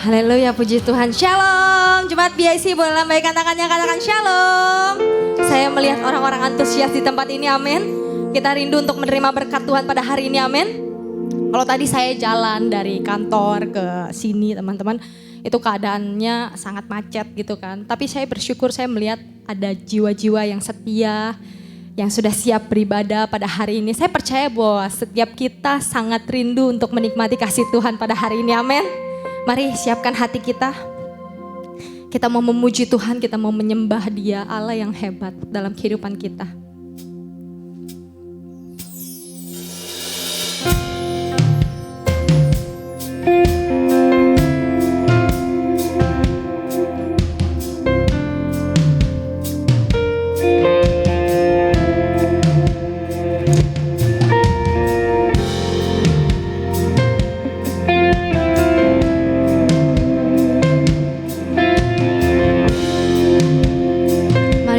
Haleluya, puji Tuhan. Shalom. Jemaat BIC boleh lambaikan tangannya, katakan shalom. Saya melihat orang-orang antusias di tempat ini, amin. Kita rindu untuk menerima berkat Tuhan pada hari ini, amin. Kalau tadi saya jalan dari kantor ke sini teman-teman, itu keadaannya sangat macet gitu kan. Tapi saya bersyukur saya melihat ada jiwa-jiwa yang setia, yang sudah siap beribadah pada hari ini. Saya percaya bahwa setiap kita sangat rindu untuk menikmati kasih Tuhan pada hari ini, amin. Mari siapkan hati kita. Kita mau memuji Tuhan, kita mau menyembah Dia, Allah yang hebat dalam kehidupan kita.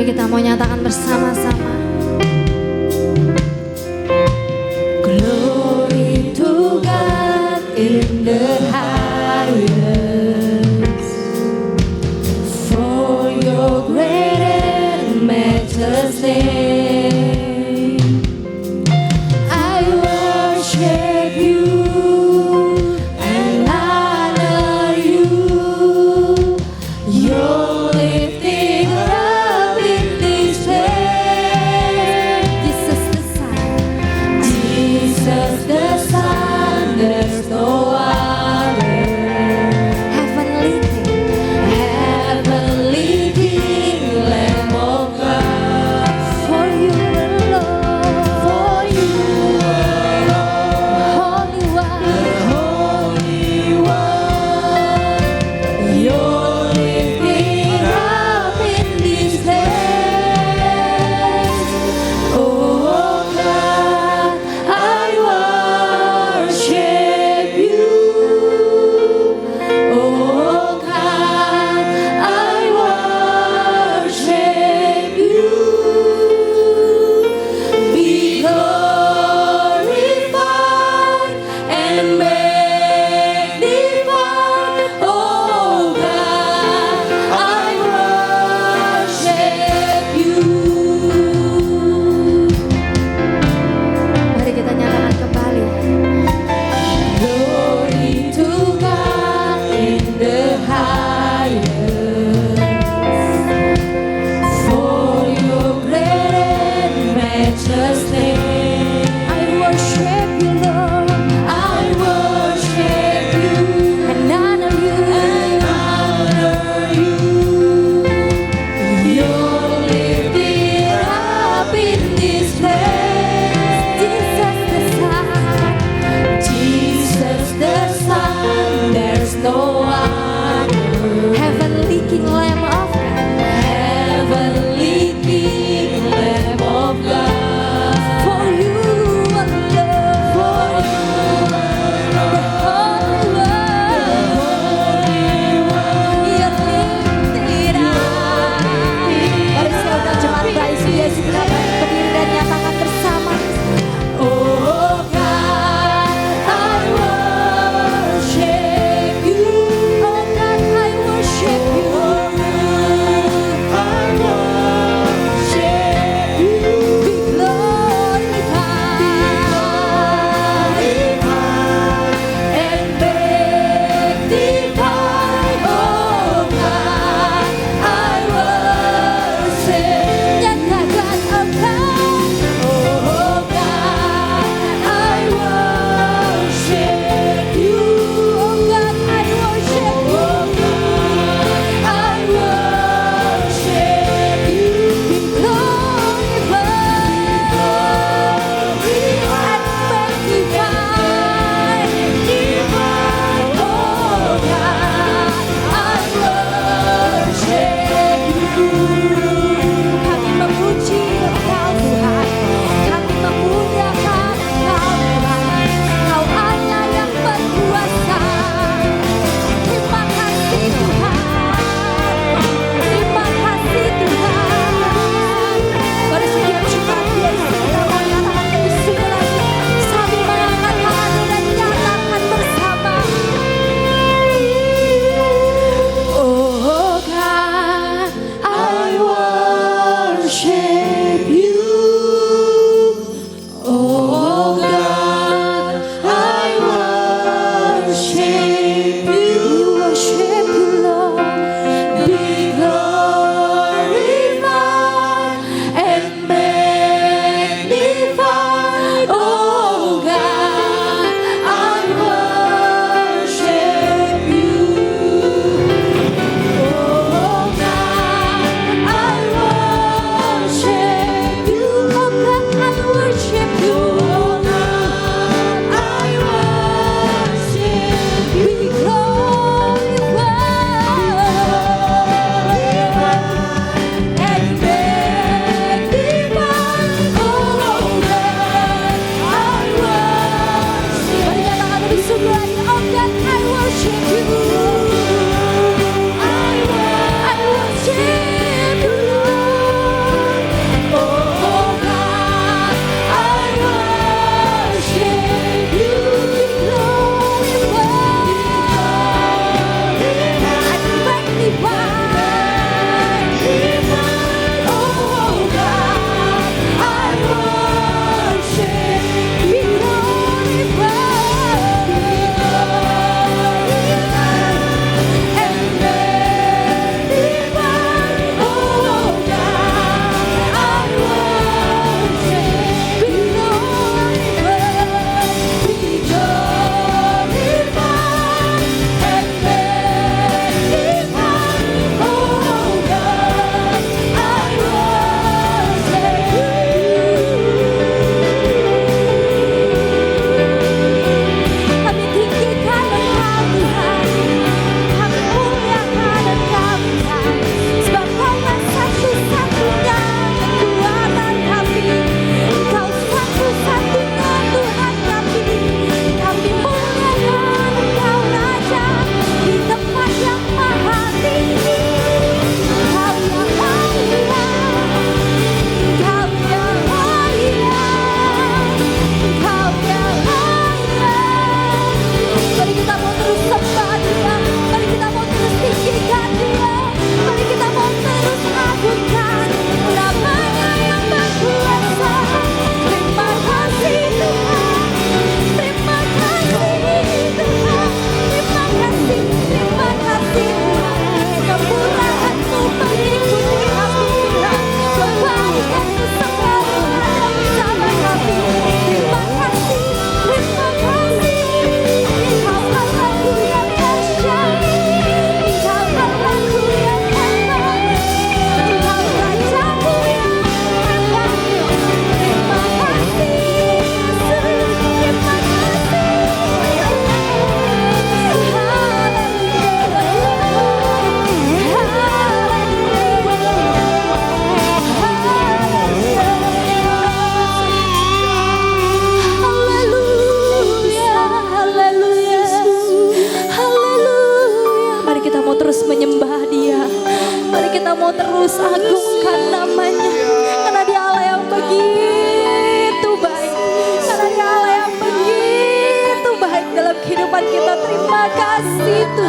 Kita mau nyatakan bersama-sama. Glory to God in the highest, for your great and matchless name. I worship you and honor you. You're lifting up the Son, there's no other. Heavenly King, Lamb of God. For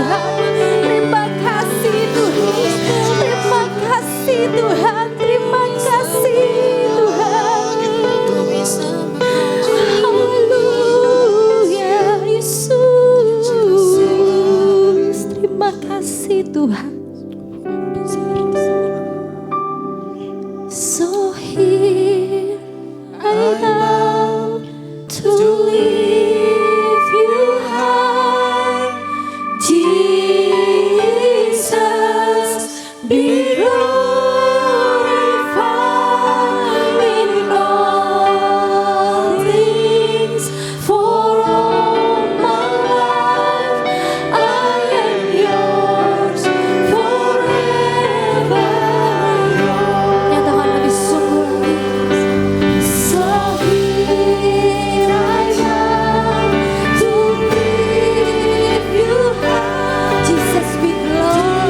Tuhan. Terima kasih Tuhan. Terima kasih Tuhan. Terima kasih Tuhan. Haleluya Yesus. Terima kasih Tuhan. So here I bow to lift you high, Jesus, be glorified in all things. For all my life I am yours, forever yours. Nyatakan lebih sungguh lagi. So here I bow to lift you high, Jesus, be glorified.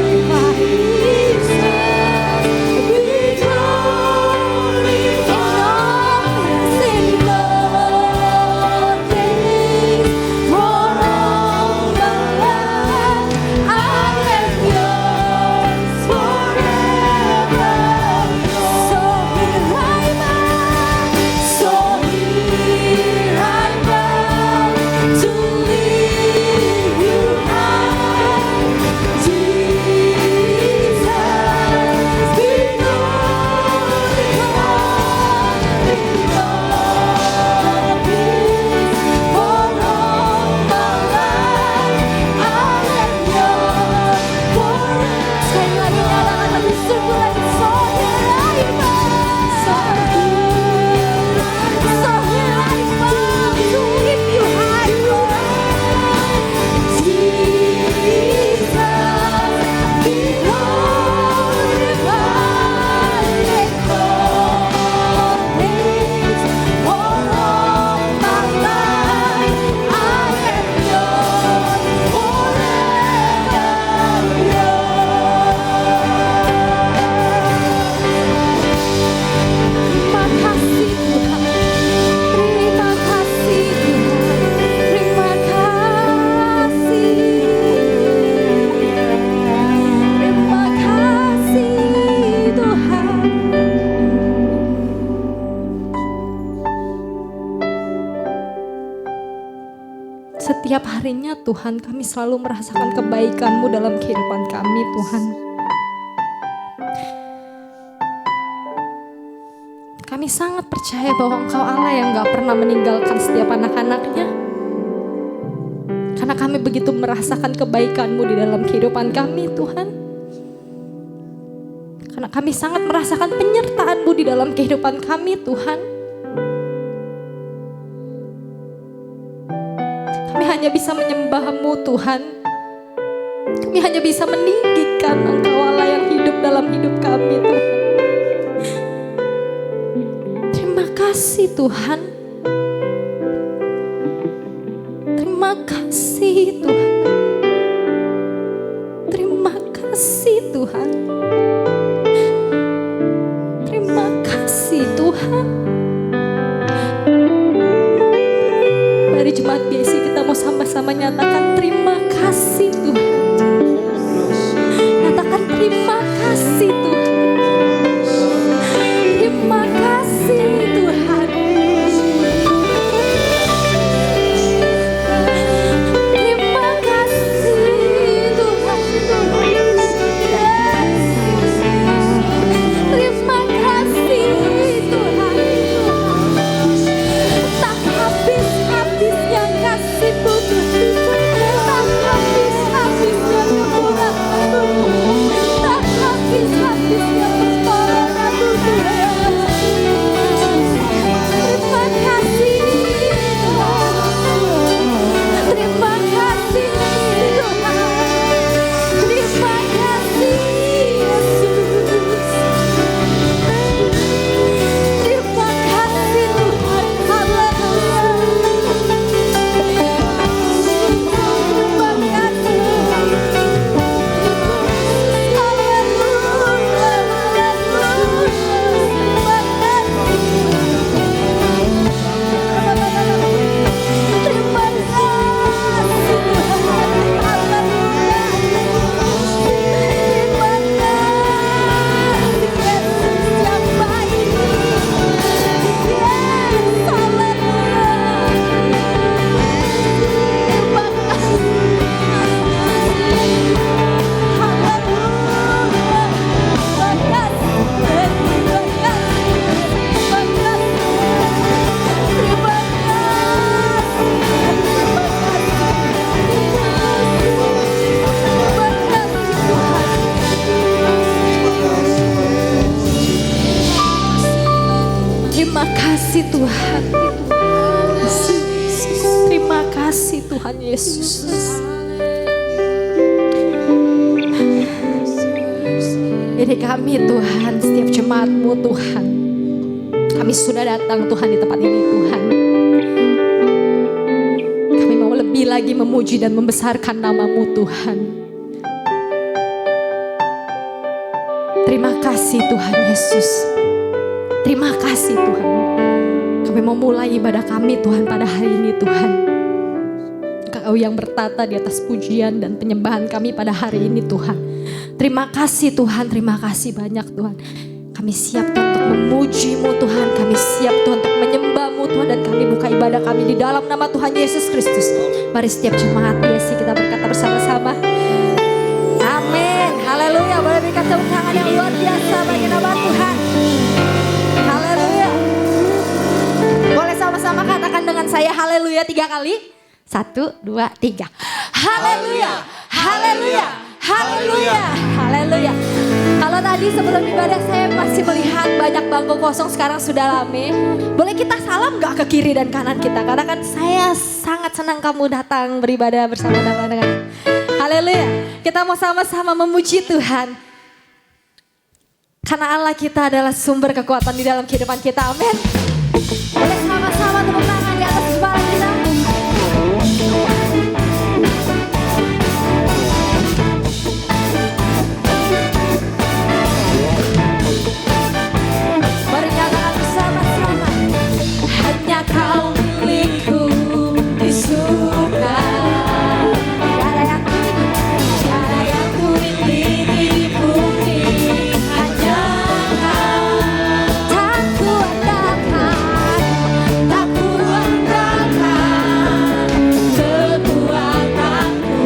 Be glorified in all things. For all my life I am yours, forever yours. So here I bow, so here I bow to lift you high, Jesus, be glorified in all things. For all my life I am yours, forever. Sekali lagi nyalakan lebih sungguh lagi. So here I bow, so here I bow to lift you high, Jesus, be glorified in all things. For all my life I am yours, forever Terima kasih Tuhan. Setiap harinya Tuhan, kami selalu merasakan kebaikan-Mu dalam kehidupan kami Tuhan. Kami sangat percaya bahwa Engkau Allah yang gak pernah meninggalkan setiap anak-anaknya. Karena kami begitu merasakan kebaikan-Mu di dalam kehidupan kami Tuhan. Karena kami sangat merasakan penyertaan-Mu di dalam kehidupan kami Tuhan. Kami hanya bisa menyembah-Mu Tuhan. Kami hanya bisa meninggikan Engkau Allah yang hidup dalam hidup kami Tuhan. Terima kasih Tuhan. Terima kasih Tuhan. Terima kasih Tuhan. Terima kasih Tuhan. Mari jemaat BSI kita mau sama-sama nyatakan terima kasih Tuhan. Nyatakan terima kasih Tuhan. Terima kasih Tuhan. Terima kasih Tuhan. Terima kasih Tuhan. Tak habis-habisnya kasih-Mu Tuhan. Terima kasih Tuhan. Terima kasih Tuhan Yesus. Ini kami Tuhan, setiap jemaat-Mu Tuhan. Kami sudah datang Tuhan di tempat ini Tuhan. Kami mau lebih lagi memuji dan membesarkan nama-Mu Tuhan. Terima kasih Tuhan Yesus. Terima kasih Tuhan. Kami mau mulai ibadah kami Tuhan pada hari ini Tuhan. Engkau yang bertata di atas pujian dan penyembahan kami pada hari ini Tuhan. Terima kasih Tuhan, terima kasih banyak Tuhan. Kami siap Tuhan untuk memuji-Mu Tuhan. Kami siap Tuhan untuk menyembah-Mu Tuhan. Dan kami buka ibadah kami di dalam nama Tuhan Yesus Kristus. Mari setiap jemaat biasa kita berkata bersama-sama. Amin. Haleluya. Boleh berikan tepuk tangan yang luar biasa bagi nama Tuhan. Haleluya. Boleh sama-sama katakan dengan saya haleluya 3 kali. 1, 2, 3. Haleluya. Haleluya. Haleluya. Haleluya. Kalau tadi sebelum ibadah saya masih melihat banyak bangku kosong, sekarang sudah rame. Boleh kita salam gak ke kiri dan kanan kita? Karena kan saya sangat senang kamu datang beribadah bersama-sama dengan. Haleluya. Kita mau sama-sama memuji Tuhan. Karena Allah kita adalah sumber kekuatan di dalam kehidupan kita. Amin. Boleh sama-sama tepuk tangan di atas kepala kita. Bernyatakan bersama-sama. Hanya Kau milikku di surga. Tiada yang ku miliki di bumi. Hanya Kau. Tak kuandalkan, tak kuandalkan kekuatanku.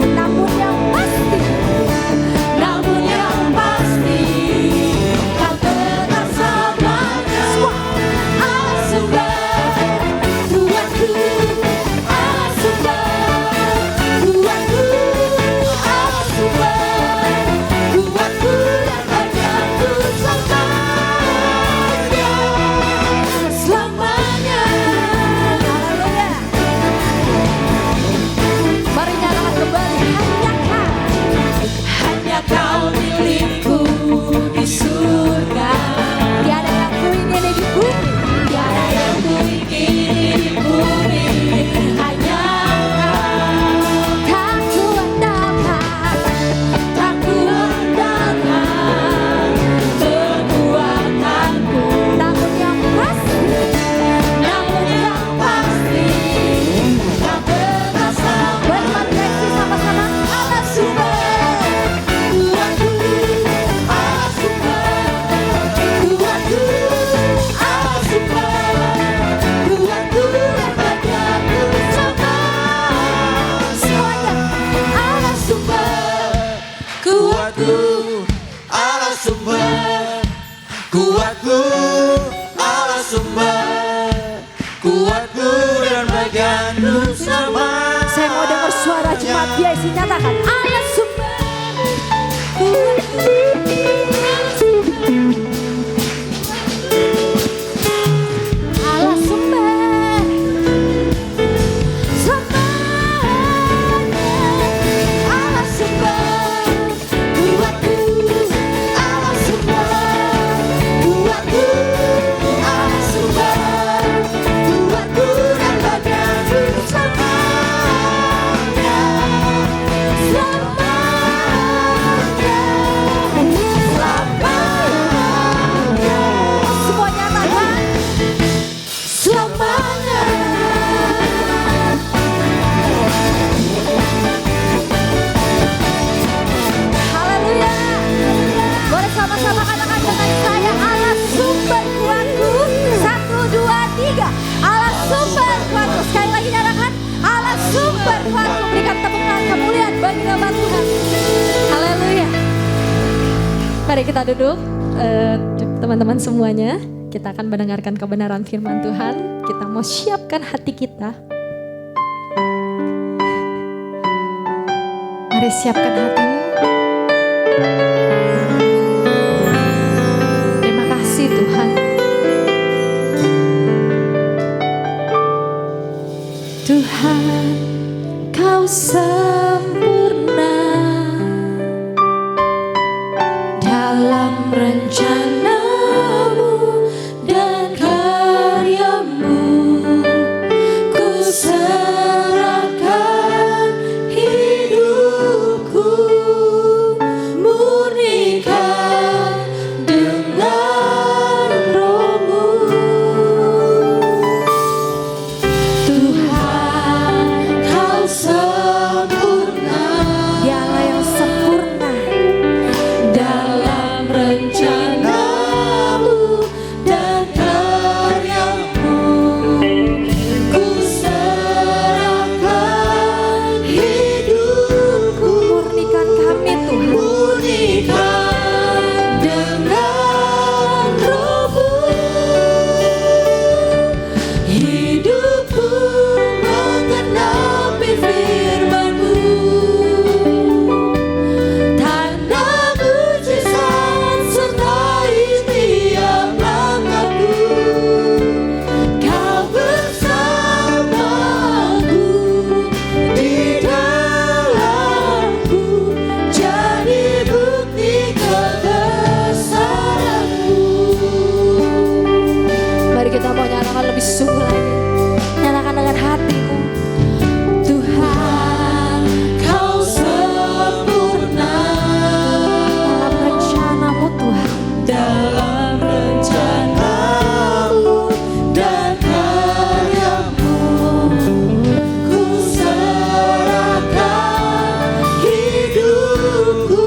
Namun yang pasti, Kau tetap selamanya. Allah sumber kuatku, Allah sumber kuatku, Allah sumber kuatku dan bagianku selamanya, selamanya. Haleluya. Mari nyalakan kembali. Hanya Kau milikku di surga. Tiada yang ku ingini di bumi. Tiada yang ku ingini di bumi. Hanya Kau. Tak kuandalkan, tak kuandalkan kekuatanku. Namun yang pasti, Kau tetap sama. Berkonteks sama-sama. Allah sumber kuatku, Allah sumber kuatku, Allah sumber kuatku dan bagianku semuanya. Allah sumber kuatku, Allah sumber kuatku, Allah sumber kuatku dan bagianku sama. Saya mau dengar suara jemaat biasa nyatakan Allah sumber kuatku. Allah sumber semuanya. Allah sumber kuatku, Allah sumber kuatku, Allah sumber kuatku dan bagianku selamanya, selamanya, selamanya. Semua nyatakan selamanya. Haleluya. Boleh sama-sama katakan dengan saya Allah sumber kuatku. 1, 2, 3. Allah sumber kuatku. Sekali lagi nyatakan Allah sumber kuatku. Berikan tepuk tangan kemuliaan bagi nama Tuhan. Haleluya. Mari kita duduk teman-teman semuanya. Kita akan mendengarkan kebenaran firman Tuhan. Kita mau siapkan hati kita. Mari siapkan hatimu. Terima kasih Tuhan. Sungguh lagi, nyatakan dengan hatimu. Tuhan, Kau sempurna dalam rencanamu Tuhan. dalam rencanamu dan karyamu. Ku serahkan hidupku,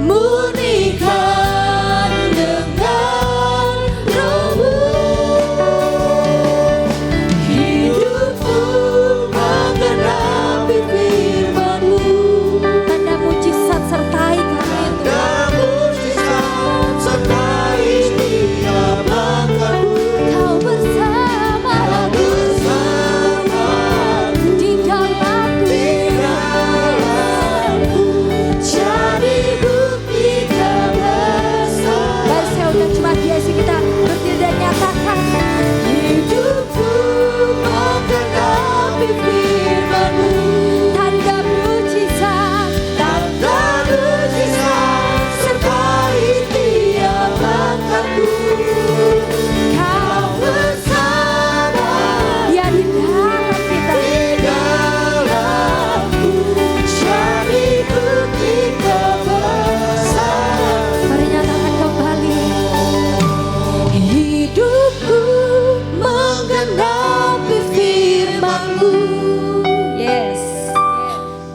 murnikan dengan rohmu. Hidupku menggenapi firman-Mu. Tanda mujizat sertai kami Tuhan. Mujizat sertai setiap langkahku. Kau bersama di dalamku. Jadi bukti kebesaran. Baik, saya undang jemaat biasa kita berdiri dan nyatakan. Hidupku menggenapi firman-Mu. Tanda mujizat, Tanda mujizat sertai tiap langkahku. Kau bersama ya di dalam kita. di dalamku. Jadi bukti kebesaran. Mari nyatakan kembali. Hidupku menggenapi firman-Mu. Yes.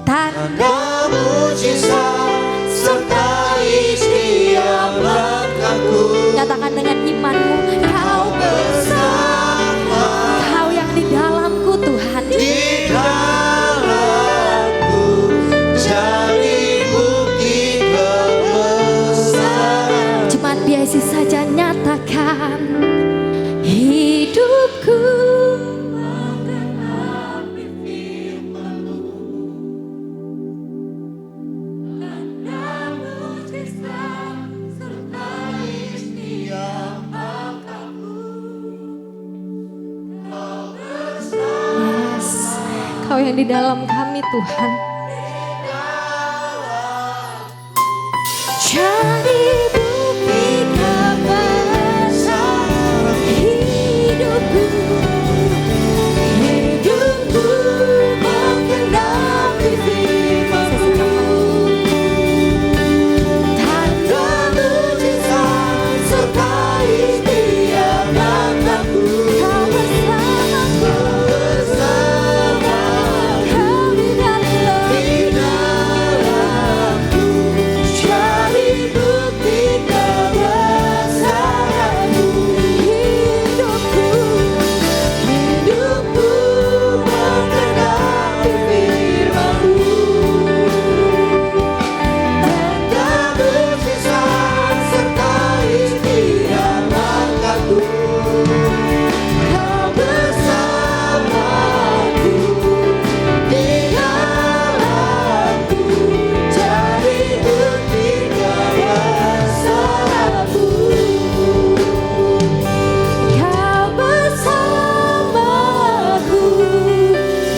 Tanda Tanda mujizat sertai setiap langkahku. nyatakan dengan imanmu. Kau Bersama Kau yang di dalamku Tuhan. di dalamku. Jadi bukti kebesaran. Jemaat biasa saja nyatakan. Hidupku Menggenapi firman-Mu. Tanda mujizat sertai setiap langkahku. Kau bersama Yes. Kau yang di dalam kami Tuhan. jadi bukti kebesaran. Hidupku menggenapi firman-Mu. Tanda mujizat sertai setiap langkahku. Kau bersamaku. Bersama Kau di dalam. di dalamku. Jadi bukti kebesaran-Mu. Hidupku menggenapi firman-Mu. Tanda mujizat sertai setiap langkahku. Kau bersamaku di dalamku. Jadi bukti kebesaran-Mu. Kau bersamaku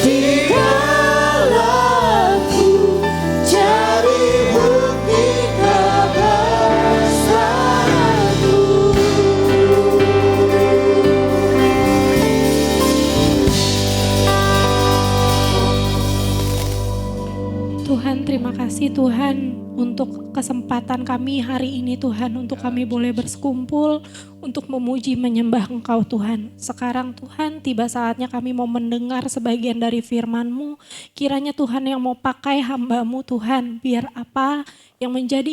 di dalamku. Jadi bukti kebesaran-Mu. Tuhan, terima kasih Tuhan untuk kesempatan kami hari ini Tuhan, untuk kami boleh berkumpul untuk memuji menyembah Engkau Tuhan. Sekarang Tuhan tiba saatnya kami mau mendengar sebagian dari firman-Mu. Kiranya Tuhan yang mau pakai hamba-Mu Tuhan, biar apa yang menjadi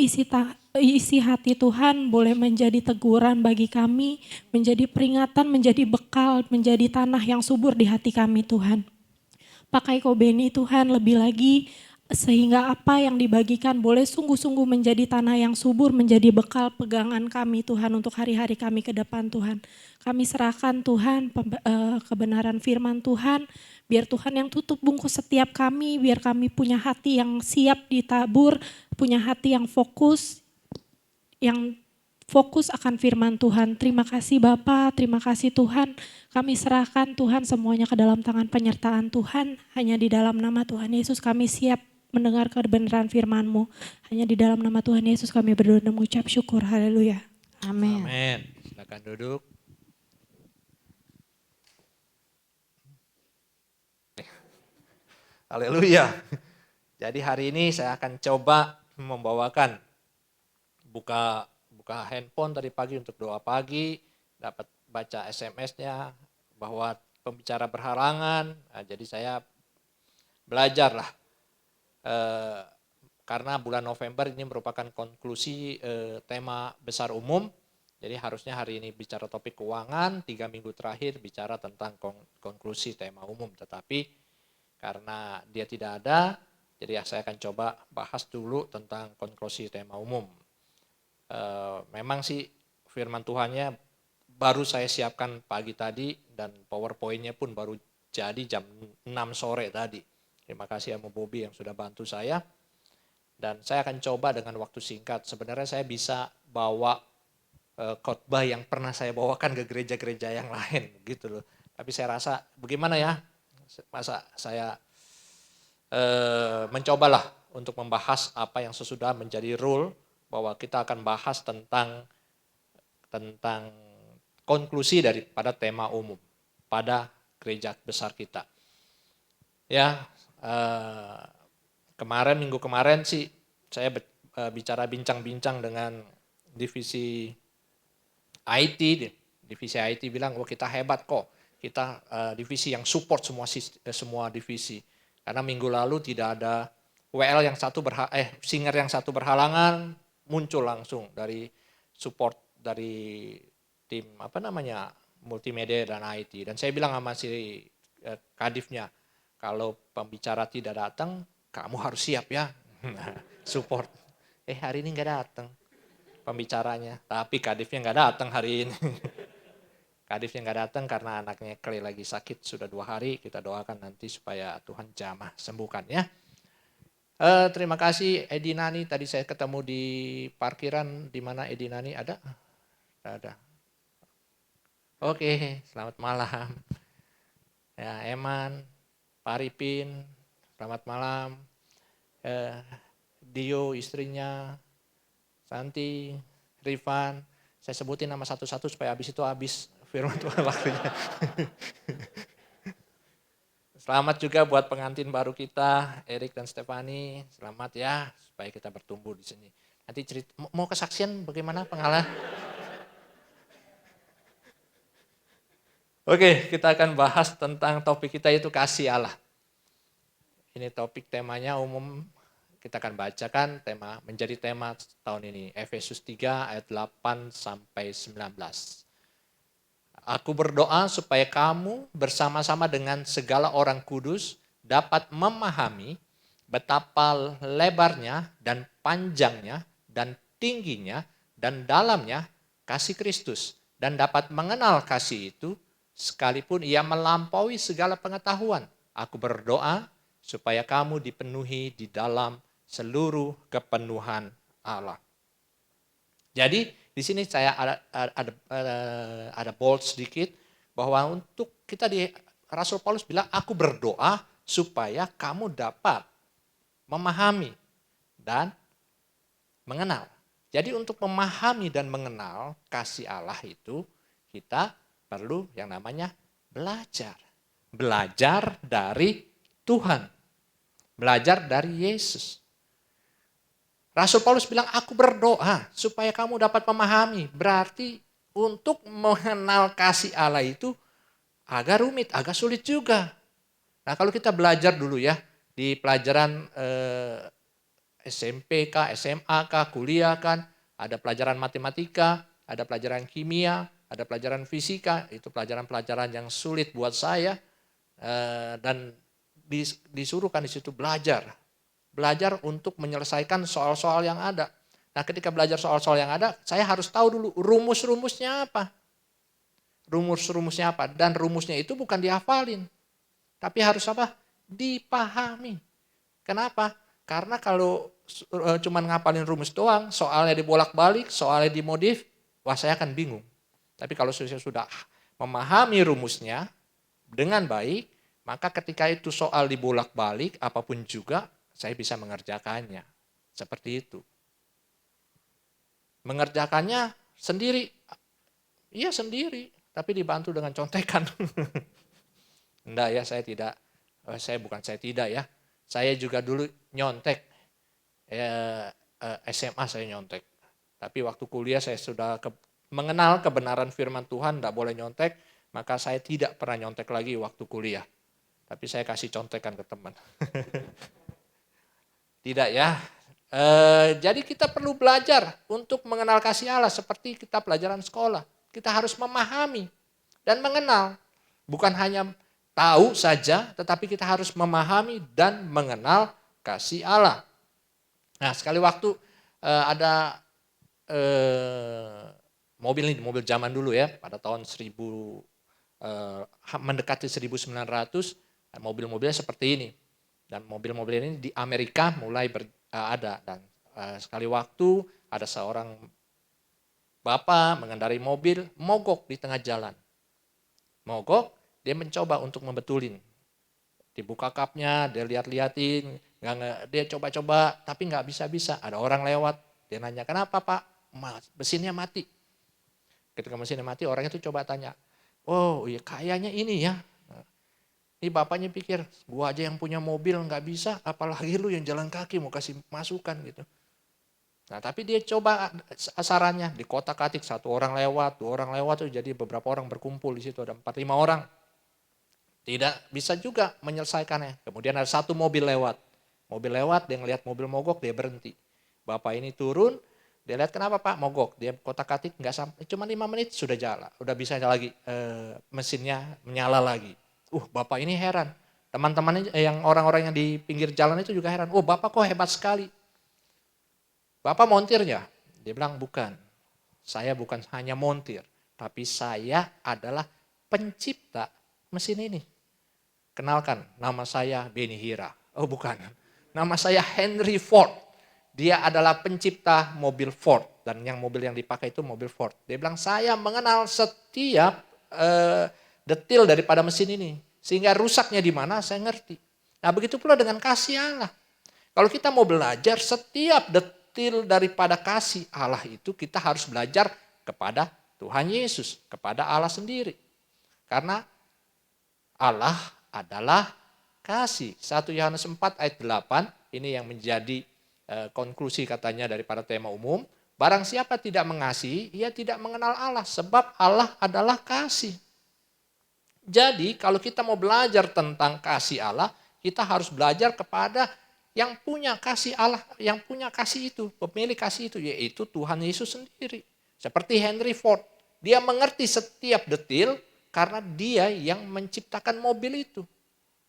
isi hati Tuhan boleh menjadi teguran bagi kami, menjadi peringatan, menjadi bekal, menjadi tanah yang subur di hati kami Tuhan. Pakai Kau Beni Tuhan lebih lagi, sehingga apa yang dibagikan boleh sungguh-sungguh menjadi tanah yang subur, menjadi bekal pegangan kami Tuhan untuk hari-hari kami ke depan Tuhan. Kami serahkan Tuhan kebenaran firman Tuhan, biar Tuhan yang tutup bungkus setiap kami, biar kami punya hati yang siap ditabur, punya hati yang fokus akan firman Tuhan. Terima kasih Bapa, terima kasih Tuhan. Kami serahkan Tuhan semuanya ke dalam tangan penyertaan Tuhan. Hanya di dalam nama Tuhan Yesus kami siap mendengar kebenaran firman-Mu. Hanya di dalam nama Tuhan Yesus kami berdoa dan mengucap syukur. Haleluya. Amin. Amin. Silakan duduk. Haleluya. Jadi hari ini saya akan coba membawakan buka handphone tadi pagi untuk doa pagi, dapat baca SMS-nya bahwa pembicara berhalangan. Nah, jadi saya belajarlah karena bulan November ini merupakan konklusi tema besar umum. Jadi harusnya hari ini bicara topik keuangan, 3 minggu terakhir bicara tentang konklusi tema umum. Tetapi karena dia tidak ada, jadi saya akan coba bahas dulu tentang konklusi tema umum. Memang sih firman Tuhannya baru saya siapkan pagi tadi dan PowerPoint-nya pun baru jadi jam 6 sore tadi. Terima kasih sama Bobby yang sudah bantu saya. Dan saya akan coba dengan waktu singkat. Sebenarnya saya bisa bawa khotbah yang pernah saya bawakan ke gereja-gereja yang lain gitu loh. Tapi saya rasa bagaimana ya, masa saya mencobalah untuk membahas apa yang sesudah menjadi rule bahwa kita akan bahas tentang konklusi daripada tema umum pada gereja besar kita. Ya, minggu kemarin sih saya bincang-bincang dengan divisi IT. Divisi IT bilang, oh kita hebat kok, kita divisi yang support semua divisi. Karena minggu lalu tidak ada WL yang satu singer yang satu berhalangan, muncul langsung dari support dari tim multimedia dan IT. Dan saya bilang sama si kadifnya, kalau pembicara tidak datang, kamu harus siap ya, support. Hari ini nggak datang pembicaranya, tapi kadifnya nggak datang hari ini. Kadifnya nggak datang karena anaknya Clay lagi sakit sudah 2 hari. Kita doakan nanti supaya Tuhan jamah sembuhkan ya. Terima kasih Edi Nani. Tadi saya ketemu di parkiran. Di mana Edi Nani ada? Ada. Oke, selamat malam. Ya, Eman, Paripin, selamat malam. Dio istrinya, Santi, Rifan. Saya sebutin nama satu-satu supaya habis itu habis firman Tuhan waktunya. Selamat juga buat pengantin baru kita, Erik dan Stefani. Selamat ya, supaya kita bertumbuh di sini. Nanti cerita, mau kesaksian bagaimana pengalaman? Oke, kita akan bahas tentang topik kita itu kasih Allah. Ini topik temanya umum, kita akan bacakan menjadi tema tahun ini. Efesus 3 ayat 8 sampai 19. Aku berdoa supaya kamu bersama-sama dengan segala orang kudus dapat memahami betapa lebarnya dan panjangnya dan tingginya dan dalamnya kasih Kristus. Dan dapat mengenal kasih itu sekalipun ia melampaui segala pengetahuan. Aku berdoa supaya kamu dipenuhi di dalam seluruh kepenuhan Allah. Jadi di sini saya ada bold sedikit bahwa untuk kita Rasul Paulus bilang, aku berdoa supaya kamu dapat memahami dan mengenal. Jadi untuk memahami dan mengenal kasih Allah itu kita perlu yang namanya belajar. Belajar dari Tuhan. Belajar dari Yesus. Rasul Paulus bilang, aku berdoa supaya kamu dapat memahami. Berarti untuk mengenal kasih Allah itu agak rumit, agak sulit juga. Nah kalau kita belajar dulu ya, di pelajaran SMP kah, SMA kah, kuliah kan, ada pelajaran matematika, ada pelajaran kimia, ada pelajaran fisika, itu pelajaran-pelajaran yang sulit buat saya. Dan disuruhkan di situ belajar untuk menyelesaikan soal-soal yang ada. Nah ketika belajar soal-soal yang ada, saya harus tahu dulu rumus-rumusnya apa. Rumus-rumusnya apa. Dan rumusnya itu bukan dihafalin. Tapi harus apa? Dipahami. Kenapa? Karena kalau cuma ngapalin rumus doang, soalnya dibolak-balik, soalnya dimodif, wah saya akan bingung. Tapi kalau saya sudah memahami rumusnya dengan baik, maka ketika itu soal dibolak-balik, apapun juga, saya bisa mengerjakannya. Seperti itu. Mengerjakannya sendiri. Iya sendiri. Tapi dibantu dengan contekan. Enggak ya, saya tidak ya. Saya juga dulu nyontek. SMA saya nyontek. Tapi waktu kuliah saya sudah mengenal kebenaran firman Tuhan, tidak boleh nyontek, maka saya tidak pernah nyontek lagi waktu kuliah. Tapi saya kasih contekan ke teman. Tidak ya. Jadi kita perlu belajar untuk mengenal kasih Allah seperti kita pelajaran sekolah. Kita harus memahami dan mengenal. Bukan hanya tahu saja, tetapi kita harus memahami dan mengenal kasih Allah. Nah, sekali waktu ada mobil zaman dulu ya, pada tahun mendekati 1900, mobil-mobilnya seperti ini. Dan mobil-mobil ini di Amerika mulai ada. Dan sekali waktu ada seorang bapak mengendarai mobil, mogok di tengah jalan. Mogok, dia mencoba untuk membetulin. Dibuka kapnya, dia lihat-liatin, dia coba-coba, tapi nggak bisa-bisa. Ada orang lewat, dia nanya, kenapa Pak? Mesinnya mati. Ketika mesinnya mati, orang itu coba tanya, oh iya kayaknya ini ya. Ini bapaknya pikir, gua aja yang punya mobil nggak bisa, apalagi lu yang jalan kaki mau kasih masukan gitu. Nah tapi dia coba sarannya, di kotak-katik, 1 orang lewat, 2 orang lewat, tuh jadi beberapa orang berkumpul di situ, ada 4-5 orang. Tidak bisa juga menyelesaikannya. Kemudian ada 1 mobil lewat. Mobil lewat, dia ngelihat mobil mogok, dia berhenti. Bapak ini turun, dia lihat kenapa Pak mogok. Dia kotak-katik nggak sampai, cuma 5 menit sudah jalan, udah bisa lagi mesinnya menyala lagi. Bapak ini heran. Teman-temannya yang orang-orang yang di pinggir jalan itu juga heran. Bapak kok hebat sekali. Bapak montirnya? Dia bilang bukan. Saya bukan hanya montir, tapi saya adalah pencipta mesin ini. Kenalkan, nama saya Benny Hira. Oh bukan, nama saya Henry Ford. Dia adalah pencipta mobil Ford. Dan yang mobil yang dipakai itu mobil Ford. Dia bilang, saya mengenal setiap detil daripada mesin ini. Sehingga rusaknya di mana saya ngerti. Nah begitu pula dengan kasih Allah. Kalau kita mau belajar setiap detil daripada kasih Allah itu, kita harus belajar kepada Tuhan Yesus. Kepada Allah sendiri. Karena Allah adalah kasih. 1 Yohanes 4 ayat 8, ini yang menjadi konklusi katanya daripada tema umum. Barang siapa tidak mengasihi, ia tidak mengenal Allah. Sebab Allah adalah kasih. Jadi kalau kita mau belajar tentang kasih Allah, kita harus belajar kepada yang punya kasih Allah, yang punya kasih itu, pemilik kasih itu, yaitu Tuhan Yesus sendiri. Seperti Henry Ford, dia mengerti setiap detil karena dia yang menciptakan mobil itu.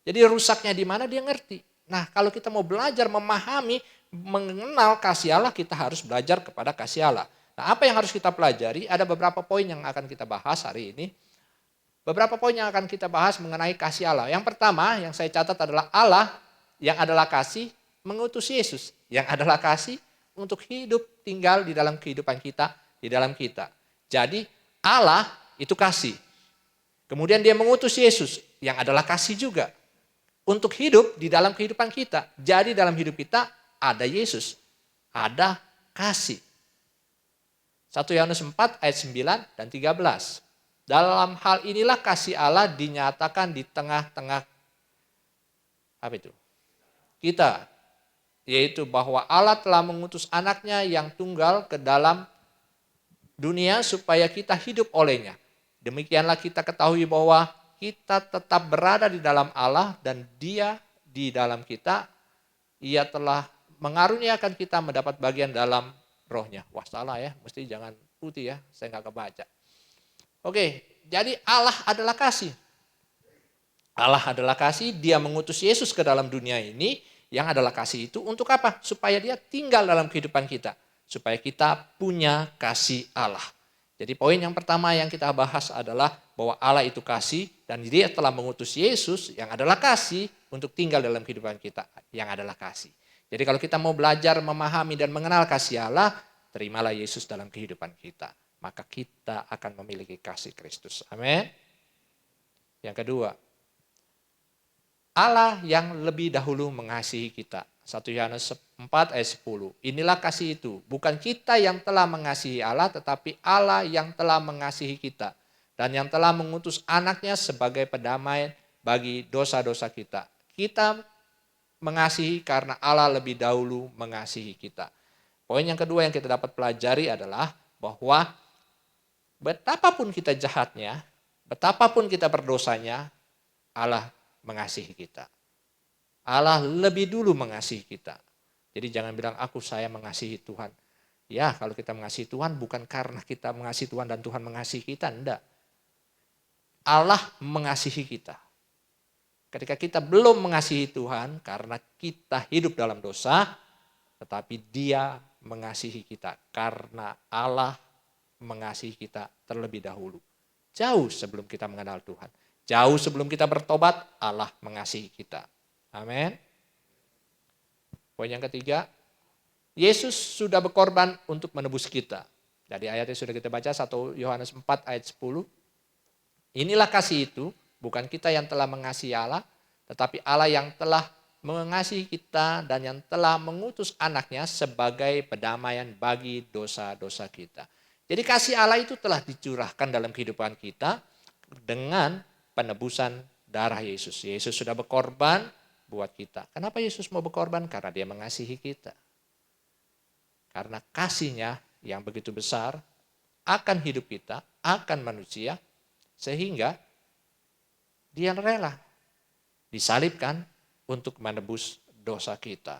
Jadi rusaknya di mana dia ngerti. Nah kalau kita mau belajar memahami, mengenal kasih Allah, kita harus belajar kepada kasih Allah. Nah apa yang harus kita pelajari? Ada beberapa poin yang akan kita bahas hari ini. Beberapa poin yang akan kita bahas mengenai kasih Allah. Yang pertama yang saya catat adalah Allah yang adalah kasih mengutus Yesus. Yang adalah kasih untuk hidup tinggal di dalam kehidupan kita, di dalam kita. Jadi Allah itu kasih. Kemudian dia mengutus Yesus yang adalah kasih juga. Untuk hidup di dalam kehidupan kita. Jadi dalam hidup kita ada Yesus, ada kasih. 1 Yohanes 4 ayat 9 dan 13. Dalam hal inilah kasih Allah dinyatakan di tengah-tengah kita. Yaitu bahwa Allah telah mengutus anaknya yang tunggal ke dalam dunia supaya kita hidup olehnya. Demikianlah kita ketahui bahwa kita tetap berada di dalam Allah dan Dia di dalam kita. Ia telah mengaruniakan kita mendapat bagian dalam rohnya. Wah salah ya, mesti jangan putih ya, saya nggak kebaca. Oke, jadi Allah adalah kasih. Allah adalah kasih, dia mengutus Yesus ke dalam dunia ini, yang adalah kasih itu untuk apa? Supaya dia tinggal dalam kehidupan kita. Supaya kita punya kasih Allah. Jadi poin yang pertama yang kita bahas adalah bahwa Allah itu kasih dan dia telah mengutus Yesus yang adalah kasih untuk tinggal dalam kehidupan kita yang adalah kasih. Jadi kalau kita mau belajar memahami dan mengenal kasih Allah, terimalah Yesus dalam kehidupan kita. Maka kita akan memiliki kasih Kristus. Amin. Yang kedua, Allah yang lebih dahulu mengasihi kita. 1 Yohanes 4 ayat 10. Inilah kasih itu. Bukan kita yang telah mengasihi Allah, tetapi Allah yang telah mengasihi kita. Dan yang telah mengutus anaknya sebagai pendamai bagi dosa-dosa kita. Kita mengasihi karena Allah lebih dahulu mengasihi kita. Poin yang kedua yang kita dapat pelajari adalah bahwa betapapun kita jahatnya, betapapun kita berdosanya, Allah mengasihi kita. Allah lebih dulu mengasihi kita. Jadi jangan bilang saya mengasihi Tuhan. Ya, kalau kita mengasihi Tuhan bukan karena kita mengasihi Tuhan dan Tuhan mengasihi kita, enggak. Allah mengasihi kita. Ketika kita belum mengasihi Tuhan karena kita hidup dalam dosa, tetapi Dia mengasihi kita karena Allah mengasihi kita terlebih dahulu. Jauh sebelum kita mengenal Tuhan. Jauh sebelum kita bertobat, Allah mengasihi kita. Amin. Poin yang ketiga, Yesus sudah berkorban untuk menebus kita. Dari ayat yang sudah kita baca, 1 Yohanes 4 ayat 10. Inilah kasih itu, bukan kita yang telah mengasihi Allah, tetapi Allah yang telah mengasihi kita dan yang telah mengutus anaknya sebagai pendamaian bagi dosa-dosa kita. Jadi kasih Allah itu telah dicurahkan dalam kehidupan kita dengan penebusan darah Yesus. Yesus sudah berkorban buat kita. Kenapa Yesus mau berkorban? Karena Dia mengasihi kita. Karena kasihnya yang begitu besar akan hidup kita, akan manusia, sehingga Dia rela disalibkan untuk menebus dosa kita.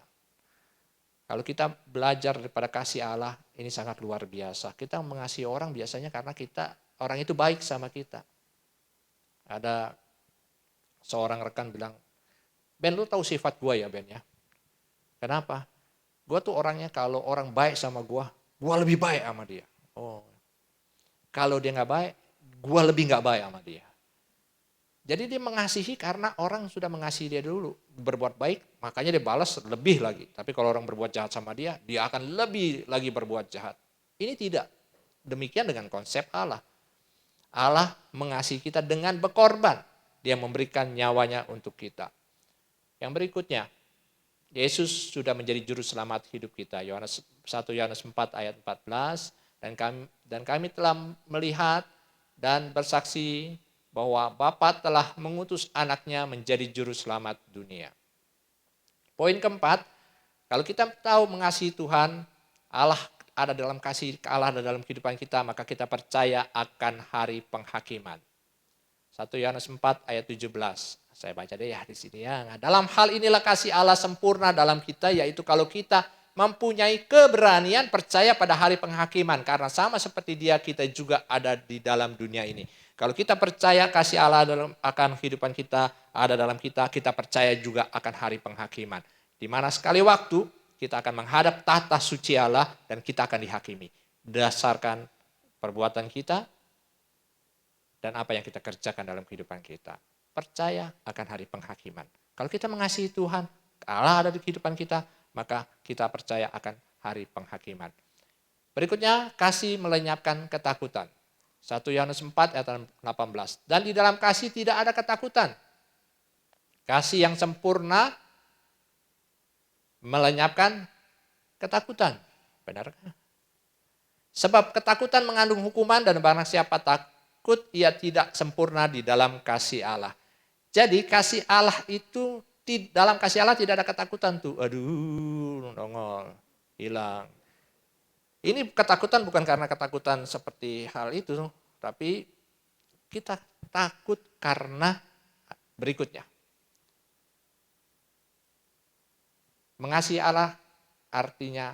Kalau kita belajar daripada kasih Allah, ini sangat luar biasa. Kita mengasihi orang biasanya karena orang itu baik sama kita. Ada seorang rekan bilang, Ben, lu tahu sifat gue ya Ben ya? Kenapa? Gue tuh orangnya kalau orang baik sama gue lebih baik sama dia. Oh, kalau dia nggak baik, gue lebih nggak baik sama dia. Jadi dia mengasihi karena orang sudah mengasihi dia dulu. Berbuat baik, makanya dia balas lebih lagi. Tapi kalau orang berbuat jahat sama dia akan lebih lagi berbuat jahat. Ini tidak. Demikian dengan konsep Allah. Allah mengasihi kita dengan berkorban. Dia memberikan nyawanya untuk kita. Yang berikutnya, Yesus sudah menjadi juru selamat hidup kita. 1 Yohanes 4 ayat 14. Dan kami telah melihat dan bersaksi bahwa Bapa telah mengutus anaknya menjadi juru selamat dunia. Poin keempat, kalau kita tahu mengasihi Tuhan, Allah ada dalam kasih Allah ada dalam kehidupan kita, maka kita percaya akan hari penghakiman. 1 Yohanes 4 ayat 17. Saya baca deh ya di sini ya. Nah, dalam hal inilah kasih Allah sempurna dalam kita, yaitu kalau kita mempunyai keberanian percaya pada hari penghakiman. Karena sama seperti Dia, kita juga ada di dalam dunia ini. Kalau kita percaya kasih Allah akan kehidupan kita, ada dalam kita, kita percaya juga akan hari penghakiman. Di mana sekali waktu kita akan menghadap tahta suci Allah dan kita akan dihakimi. Berdasarkan perbuatan kita dan apa yang kita kerjakan dalam kehidupan kita. Percaya akan hari penghakiman. Kalau kita mengasihi Tuhan, Allah ada di kehidupan kita, maka kita percaya akan hari penghakiman. Berikutnya, kasih melenyapkan ketakutan. 1 Yohanes 4 ayat 18. Dan di dalam kasih tidak ada ketakutan. Kasih yang sempurna melenyapkan ketakutan. Benarkah? Sebab ketakutan mengandung hukuman dan barang siapa takut ia tidak sempurna di dalam kasih Allah. Jadi kasih Allah itu, dalam kasih Allah tidak ada ketakutan tuh. Aduh, nongol, hilang. Ini ketakutan bukan karena ketakutan seperti hal itu, tapi kita takut karena berikutnya. Mengasihi Allah artinya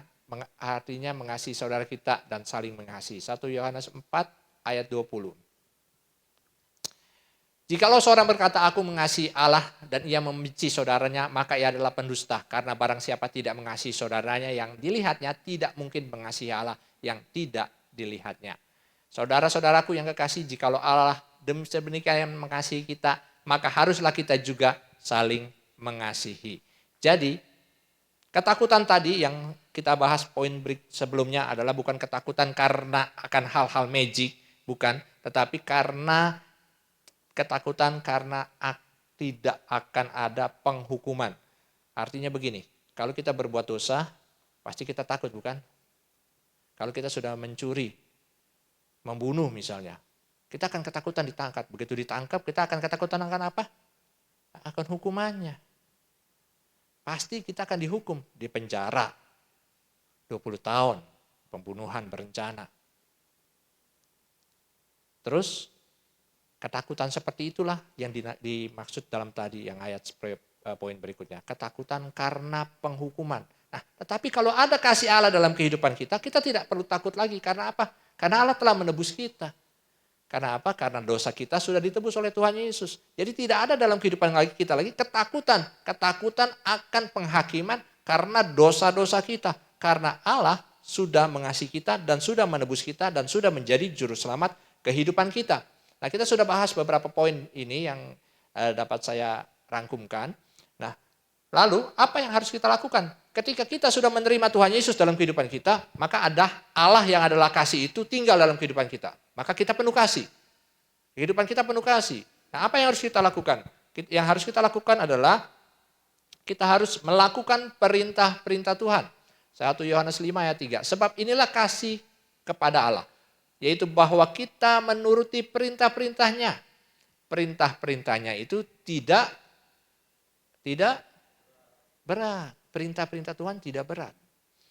mengasihi saudara kita dan saling mengasihi. 1 Yohanes 4 ayat 20. Jikalau seorang berkata aku mengasihi Allah dan ia membenci saudaranya, maka ia adalah pendusta. Karena barang siapa tidak mengasihi saudaranya yang dilihatnya, tidak mungkin mengasihi Allah yang tidak dilihatnya. Saudara-saudaraku yang kekasih, jikalau Allah demikian mengasihi kita, maka haruslah kita juga saling mengasihi. Jadi, ketakutan tadi yang kita bahas poin break sebelumnya adalah bukan ketakutan karena akan hal-hal magic, bukan, tetapi karena ketakutan karena tidak akan ada penghukuman. Artinya begini, kalau kita berbuat dosa, pasti kita takut bukan? Kalau kita sudah mencuri, membunuh misalnya, kita akan ketakutan ditangkap. Begitu ditangkap, kita akan ketakutan akan apa? Akan hukumannya. pasti kita akan dihukum di penjara 20 tahun, pembunuhan berencana. Terus ketakutan seperti itulah yang dimaksud dalam tadi yang ayat poin berikutnya. Ketakutan karena penghukuman. Nah, tetapi kalau ada kasih Allah dalam kehidupan kita, kita tidak perlu takut lagi. Karena apa? Karena Allah telah menebus kita. Karena apa? Karena dosa kita sudah ditebus oleh Tuhan Yesus. Jadi tidak ada dalam kehidupan kita lagi ketakutan. Ketakutan akan penghakiman karena dosa-dosa kita. Karena Allah sudah mengasihi kita dan sudah menebus kita dan sudah menjadi juru selamat kehidupan kita. Nah, kita sudah bahas beberapa poin ini yang dapat saya rangkumkan. Nah, lalu apa yang harus kita lakukan? Ketika kita sudah menerima Tuhan Yesus dalam kehidupan kita, maka ada Allah yang adalah kasih itu tinggal dalam kehidupan kita. Maka kita penuh kasih. Kehidupan kita penuh kasih. Nah, apa yang harus kita lakukan? Yang harus kita lakukan adalah kita harus melakukan perintah-perintah Tuhan. 1 Yohanes 5 ayat 3. Sebab inilah kasih kepada Allah. Yaitu bahwa kita menuruti perintah-perintahnya. Perintah-perintahnya itu tidak berat. Perintah-perintah Tuhan tidak berat.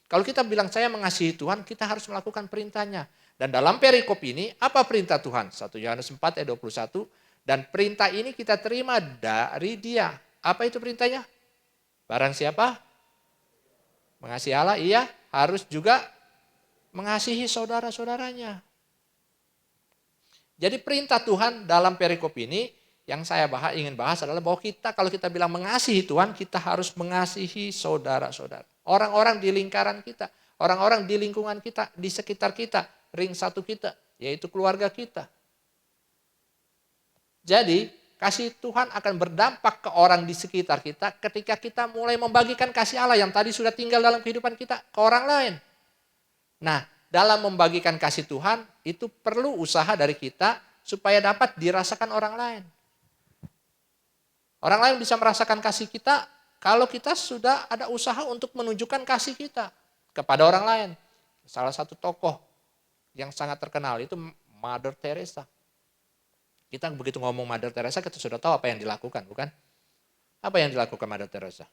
Kalau kita bilang saya mengasihi Tuhan, kita harus melakukan perintahnya. Dan dalam perikop ini, apa perintah Tuhan? 1 Yohanes 4 ayat 21. Dan perintah ini kita terima dari Dia. Apa itu perintahnya? Barang siapa mengasihi Allah, ia harus juga mengasihi saudara-saudaranya. Jadi perintah Tuhan dalam perikop ini yang saya ingin bahas adalah bahwa kita kalau kita bilang mengasihi Tuhan, kita harus mengasihi saudara-saudara. Orang-orang di lingkaran kita, orang-orang di lingkungan kita, di sekitar kita, ring satu kita, yaitu keluarga kita. Jadi kasih Tuhan akan berdampak ke orang di sekitar kita ketika kita mulai membagikan kasih Allah yang tadi sudah tinggal dalam kehidupan kita ke orang lain. Nah, dalam membagikan kasih Tuhan itu perlu usaha dari kita supaya dapat dirasakan orang lain. Orang lain bisa merasakan kasih kita kalau kita sudah ada usaha untuk menunjukkan kasih kita kepada orang lain. Salah satu tokoh yang sangat terkenal itu Mother Teresa. Kita begitu ngomong Mother Teresa kita sudah tahu apa yang dilakukan, bukan? Apa yang dilakukan Mother Teresa?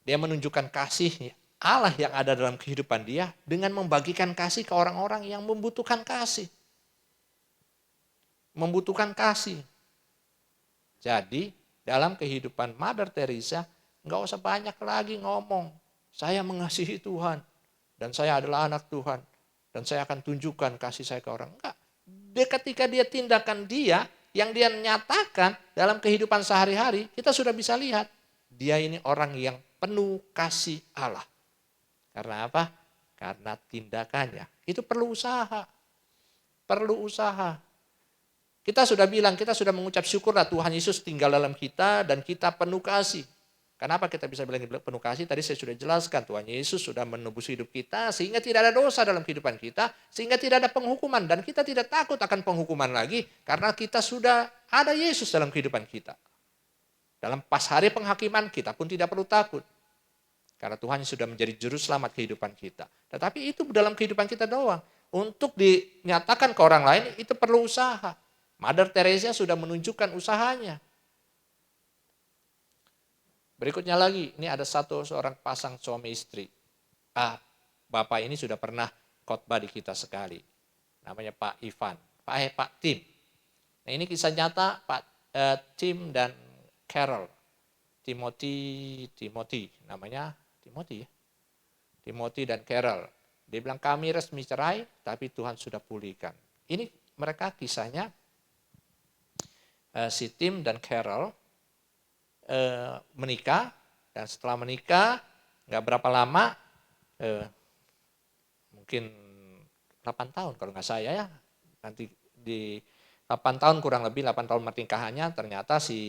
Dia menunjukkan kasih Allah yang ada dalam kehidupan dia dengan membagikan kasih ke orang-orang yang membutuhkan kasih. Membutuhkan kasih. Jadi dalam kehidupan Mother Teresa nggak usah banyak lagi ngomong. Saya mengasihi Tuhan dan saya adalah anak Tuhan dan saya akan tunjukkan kasih saya ke orang. Enggak. Ketika dia tindakan dia yang dia nyatakan dalam kehidupan sehari-hari, kita sudah bisa lihat dia ini orang yang penuh kasih Allah. Karena apa? Karena tindakannya. Itu perlu usaha. Perlu usaha. Kita sudah bilang, kita sudah mengucap syukurlah Tuhan Yesus tinggal dalam kita dan kita penuh kasih. Kenapa kita bisa bilang penuh kasih? Tadi saya sudah jelaskan, Tuhan Yesus sudah menebus hidup kita sehingga tidak ada dosa dalam kehidupan kita, sehingga tidak ada penghukuman dan kita tidak takut akan penghukuman lagi karena kita sudah ada Yesus dalam kehidupan kita. Dalam pas hari penghakiman kita pun tidak perlu takut. Karena Tuhan sudah menjadi juru selamat kehidupan kita. Tetapi itu dalam kehidupan kita doang. Untuk dinyatakan ke orang lain itu perlu usaha. Mother Teresa sudah menunjukkan usahanya. Berikutnya lagi, ini ada seorang pasang suami istri. Bapak ini sudah pernah khotbah di kita sekali. Namanya Pak Ivan, Pak Tim. Nah ini kisah nyata Pak Tim dan Carol. Timothy namanya Timothy ya. Timothy dan Carol. Dia bilang kami resmi cerai tapi Tuhan sudah pulihkan. Ini mereka kisahnya si Tim dan Carol menikah dan setelah menikah nggak berapa lama mungkin 8 tahun kalau nggak saya ya nanti di 8 tahun kurang lebih 8 tahun pernikahannya ternyata si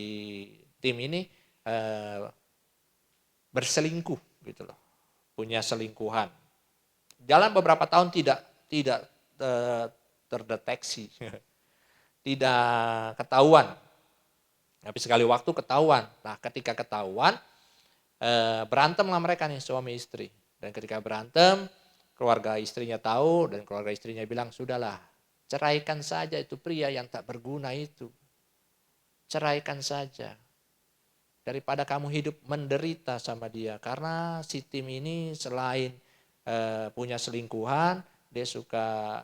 Tim ini berselingkuh gitu loh, punya selingkuhan. Dalam beberapa tahun tidak terdeteksi, tidak ketahuan. Tapi sekali waktu ketahuan. Nah ketika ketahuan berantemlah mereka nih suami istri. Dan ketika berantem keluarga istrinya tahu dan keluarga istrinya bilang sudahlah ceraikan saja itu pria yang tak berguna itu. Ceraikan saja. daripada kamu hidup menderita sama dia. Karena si Tim ini selain punya selingkuhan, dia suka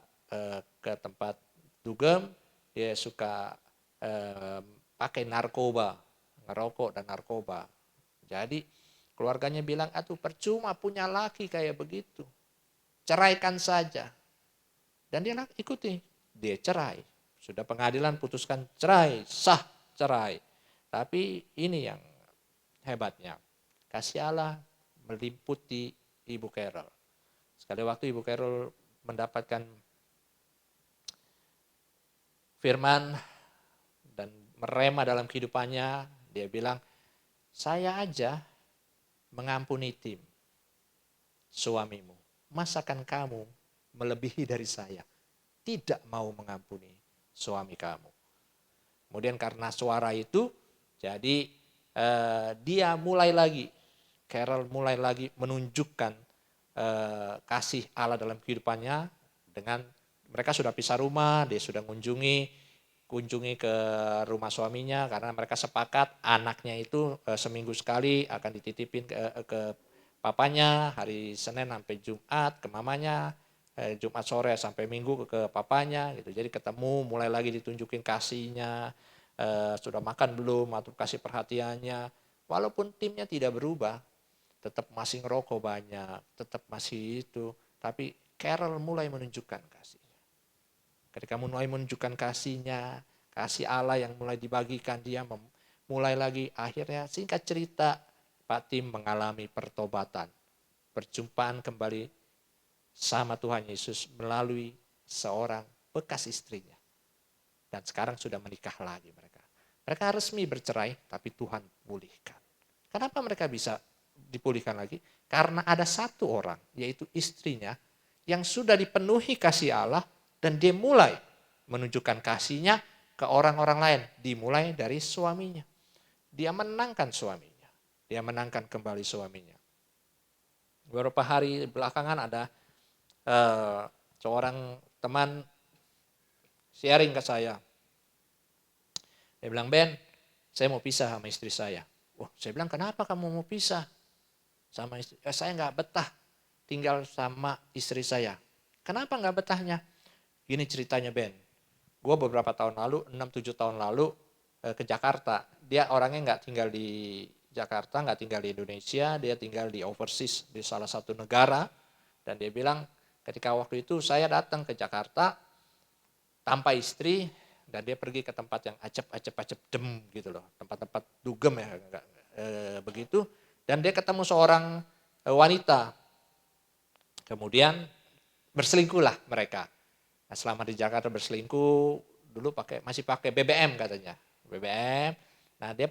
ke tempat dugem, dia suka pakai narkoba, ngerokok dan narkoba. Jadi keluarganya bilang, aduh percuma punya laki kayak begitu. Ceraikan saja. Dan dia ikuti, dia cerai. Sudah pengadilan putuskan cerai, sah cerai. Tapi ini yang hebatnya, kasih Allah meliputi Ibu Carol. Sekali waktu Ibu Carol mendapatkan firman dan merema dalam kehidupannya, dia bilang, saya aja mengampuni Tim, suamimu. Masakan kamu melebihi dari saya? Tidak mau mengampuni suami kamu. Kemudian karena suara itu, jadi dia mulai lagi, Carol mulai lagi menunjukkan kasih Allah dalam kehidupannya. Dengan mereka sudah pisah rumah, dia sudah kunjungi ke rumah suaminya karena mereka sepakat anaknya itu seminggu sekali akan dititipin ke papanya, hari Senin sampai Jumat ke mamanya, Jumat sore sampai Minggu ke papanya gitu. Jadi ketemu, mulai lagi ditunjukin kasihnya, sudah makan belum atau kasih perhatiannya. Walaupun timnya tidak berubah, tetap masih ngerokok banyak, tetap masih itu, tapi Carol mulai menunjukkan kasihnya. Ketika mulai menunjukkan kasihnya, kasih Allah yang mulai dibagikan, dia mulai lagi, akhirnya singkat cerita Pak Tim mengalami pertobatan, perjumpaan kembali sama Tuhan Yesus melalui seorang bekas istrinya. Dan sekarang sudah menikah lagi mereka. Mereka resmi bercerai, tapi Tuhan pulihkan. Kenapa mereka bisa dipulihkan lagi? Karena ada satu orang, yaitu istrinya, yang sudah dipenuhi kasih Allah, dan dia mulai menunjukkan kasihnya ke orang-orang lain. Dimulai dari suaminya. Dia menangkan suaminya. Dia menangkan kembali suaminya. Beberapa hari belakangan ada seorang teman sharing ke saya. Dia bilang, Ben, saya mau pisah sama istri saya. Wah, saya bilang, kenapa kamu mau pisah sama istri? Saya nggak betah tinggal sama istri saya. Kenapa nggak betahnya? Gini ceritanya, Ben. Gue beberapa tahun lalu, 6-7 tahun lalu ke Jakarta. Dia orangnya nggak tinggal di Jakarta, nggak tinggal di Indonesia. Dia tinggal di overseas, di salah satu negara. Dan dia bilang, ketika waktu itu saya datang ke Jakarta tanpa istri, dan dia pergi ke tempat yang acep dem gitu loh. Tempat-tempat dugem ya, begitu. Dan dia ketemu seorang wanita. Kemudian berselingkuhlah mereka. Nah, selama di Jakarta berselingkuh, dulu masih pakai BBM katanya. BBM. Nah, dia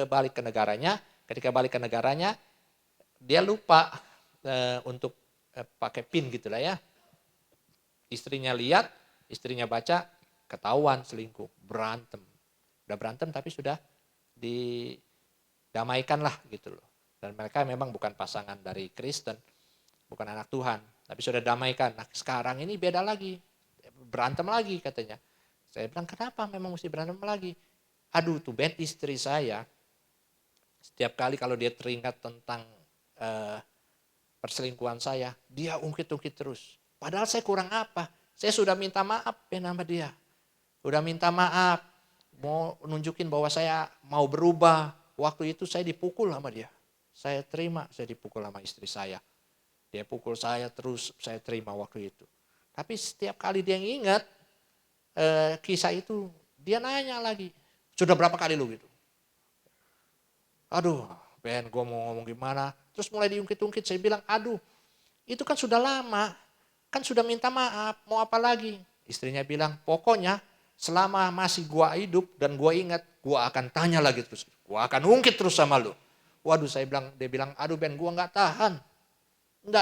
balik ke negaranya. Ketika balik ke negaranya, dia lupa untuk pakai PIN gitu lah ya. Istrinya lihat, istrinya baca, ketahuan selingkuh, berantem. Udah berantem tapi sudah didamaikan lah gitu loh. Dan mereka memang bukan pasangan dari Kristen, bukan anak Tuhan, tapi sudah damaikan. Nah, sekarang ini beda lagi. Berantem lagi katanya. Saya bilang, kenapa memang mesti berantem lagi? Aduh tuh Ben, istri saya, setiap kali kalau dia teringat tentang perselingkuhan saya, dia ungkit-ungkit terus. Padahal saya kurang apa? Saya sudah minta maaf Ben sama dia. Udah minta maaf, mau nunjukin bahwa saya mau berubah. Waktu itu saya dipukul sama dia. Saya terima, saya dipukul sama istri saya. Dia pukul saya terus, saya terima waktu itu. Tapi setiap kali dia ingat kisah itu, dia nanya lagi, sudah berapa kali lu gitu? Aduh, Ben, gue mau ngomong gimana? Terus mulai diungkit-ungkit, saya bilang, aduh, itu kan sudah lama, kan sudah minta maaf, mau apa lagi? Istrinya bilang, pokoknya selama masih gue hidup dan gue ingat, gue akan tanya lagi terus, gue akan ungkit terus sama lu. Waduh, dia bilang, aduh Ben, gue nggak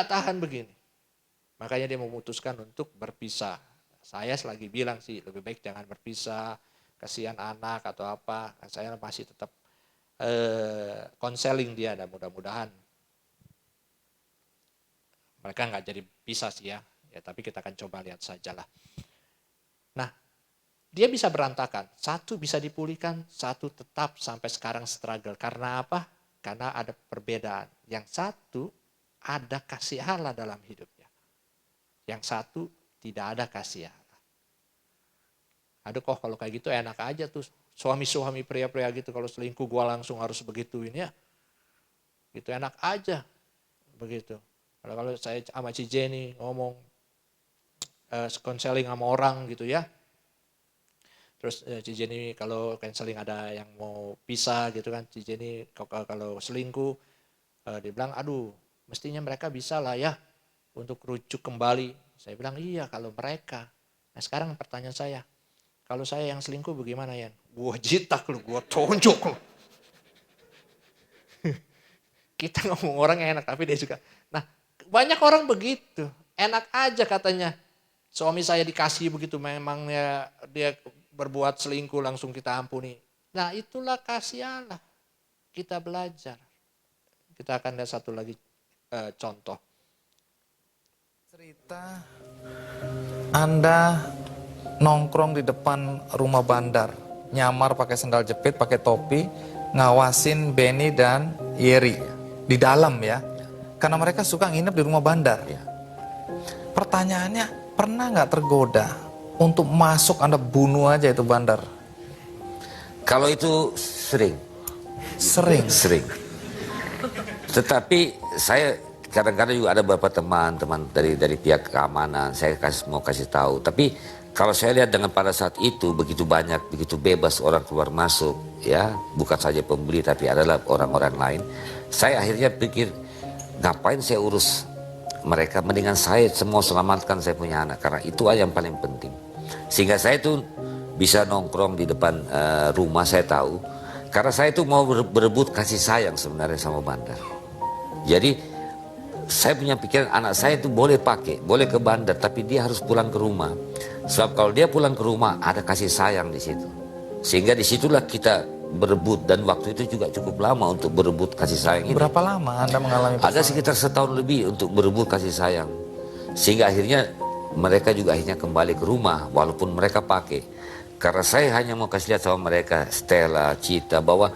tahan begini. Makanya dia memutuskan untuk berpisah. Saya selagi bilang sih lebih baik jangan berpisah, kasihan anak atau apa. Saya masih tetap konseling dia dan mudah-mudahan mereka nggak jadi pisah sih ya. Tapi kita akan coba lihat saja lah. Nah, Dia bisa berantakan. Satu bisa dipulihkan, satu tetap sampai sekarang struggle. Karena apa? Karena ada perbedaan. Yang satu ada kasih Allah dalam hidupnya. Yang satu tidak ada kasih Allah. Aduh kok kalau kayak gitu enak aja tuh. Suami-suami pria-pria gitu kalau selingkuh gua langsung harus begituin ya. Gitu enak aja. Begitu. Kalau saya sama Ci Jenny ngomong konseling sama orang gitu ya. Terus Ci Jenny kalau konseling ada yang mau pisah gitu kan. Ci Jenny kalau selingkuh dia bilang aduh mestinya mereka bisa lah ya untuk rujuk kembali. Saya bilang iya kalau mereka. Nah sekarang pertanyaan saya. Kalau saya yang selingkuh bagaimana ya? Gua jitak lu, gua tonjok lu. Kita ngomong orang yang enak tapi dia juga. Nah banyak orang begitu. Enak aja katanya. Suami saya dikasih begitu memangnya dia berbuat selingkuh langsung kita ampuni. Nah itulah kasih Allah. Kita belajar. Kita akan lihat satu lagi contoh. Cerita Anda nongkrong di depan rumah bandar, nyamar pakai sandal jepit, pakai topi, ngawasin Benny dan Yeri di dalam ya, karena mereka suka nginep di rumah bandar. Pertanyaannya, pernah nggak tergoda untuk masuk Anda bunuh aja itu bandar? Kalau itu sering. Tetapi saya kadang-kadang juga ada beberapa teman-teman dari pihak keamanan, saya mau kasih tahu. Tapi kalau saya lihat dengan pada saat itu begitu banyak, begitu bebas orang keluar masuk, ya bukan saja pembeli tapi adalah orang-orang lain. Saya akhirnya pikir ngapain saya urus mereka, mendingan saya semua selamatkan saya punya anak, karena itu aja yang paling penting. Sehingga saya itu bisa nongkrong di depan rumah, saya tahu, karena saya itu mau berebut kasih sayang sebenarnya sama bandar. Jadi saya punya pikiran anak saya itu boleh pakai, boleh ke bandar, tapi dia harus pulang ke rumah. Sebab kalau dia pulang ke rumah ada kasih sayang di situ. Sehingga disitulah kita berebut, dan waktu itu juga cukup lama untuk berebut kasih sayang itu. Berapa lama Anda mengalami Ada sekitar setahun lebih untuk berebut kasih sayang. Sehingga akhirnya mereka juga akhirnya kembali ke rumah walaupun mereka pakai. Karena saya hanya mau kasih lihat sama mereka, Stella, Cita, bahwa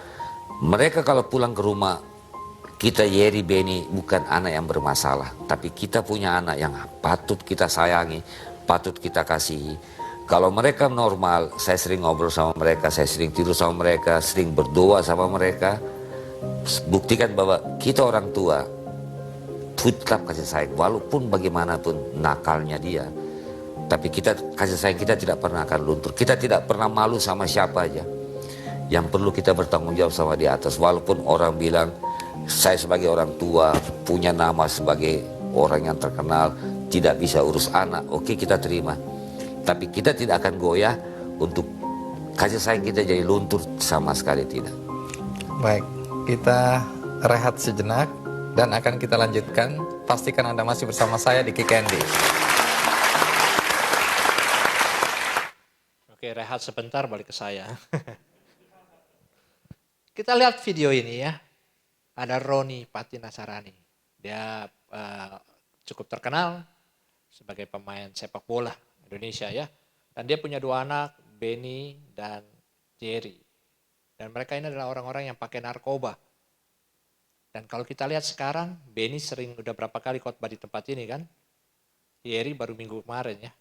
mereka kalau pulang ke rumah, kita Yeri, Benny bukan anak yang bermasalah, tapi kita punya anak yang patut kita sayangi, patut kita kasihi. Kalau mereka normal, saya sering ngobrol sama mereka, saya sering tidur sama mereka, sering berdoa sama mereka. Buktikan bahwa kita orang tua tetap kasih sayang, walaupun bagaimanapun nakalnya dia. Tapi kita kasih sayang kita tidak pernah akan luntur. Kita tidak pernah malu sama siapa aja. Yang perlu kita bertanggung jawab sama di atas, walaupun orang bilang saya sebagai orang tua punya nama sebagai orang yang terkenal, tidak bisa urus anak, oke kita terima. Tapi kita tidak akan goyah untuk kasih sayang kita jadi luntur, sama sekali tidak. Baik, kita rehat sejenak dan akan kita lanjutkan. Pastikan Anda masih bersama saya di Kikendi. Oke, rehat sebentar balik ke saya. Kita lihat video ini ya. Ada Roni Patinasarani. Dia cukup terkenal sebagai pemain sepak bola Indonesia ya. Dan dia punya 2 anak, Benny dan Jerry. Dan mereka ini adalah orang-orang yang pakai narkoba. Dan kalau kita lihat sekarang, Benny sering udah berapa kali khotbah di tempat ini kan. Jerry baru minggu kemarin ya,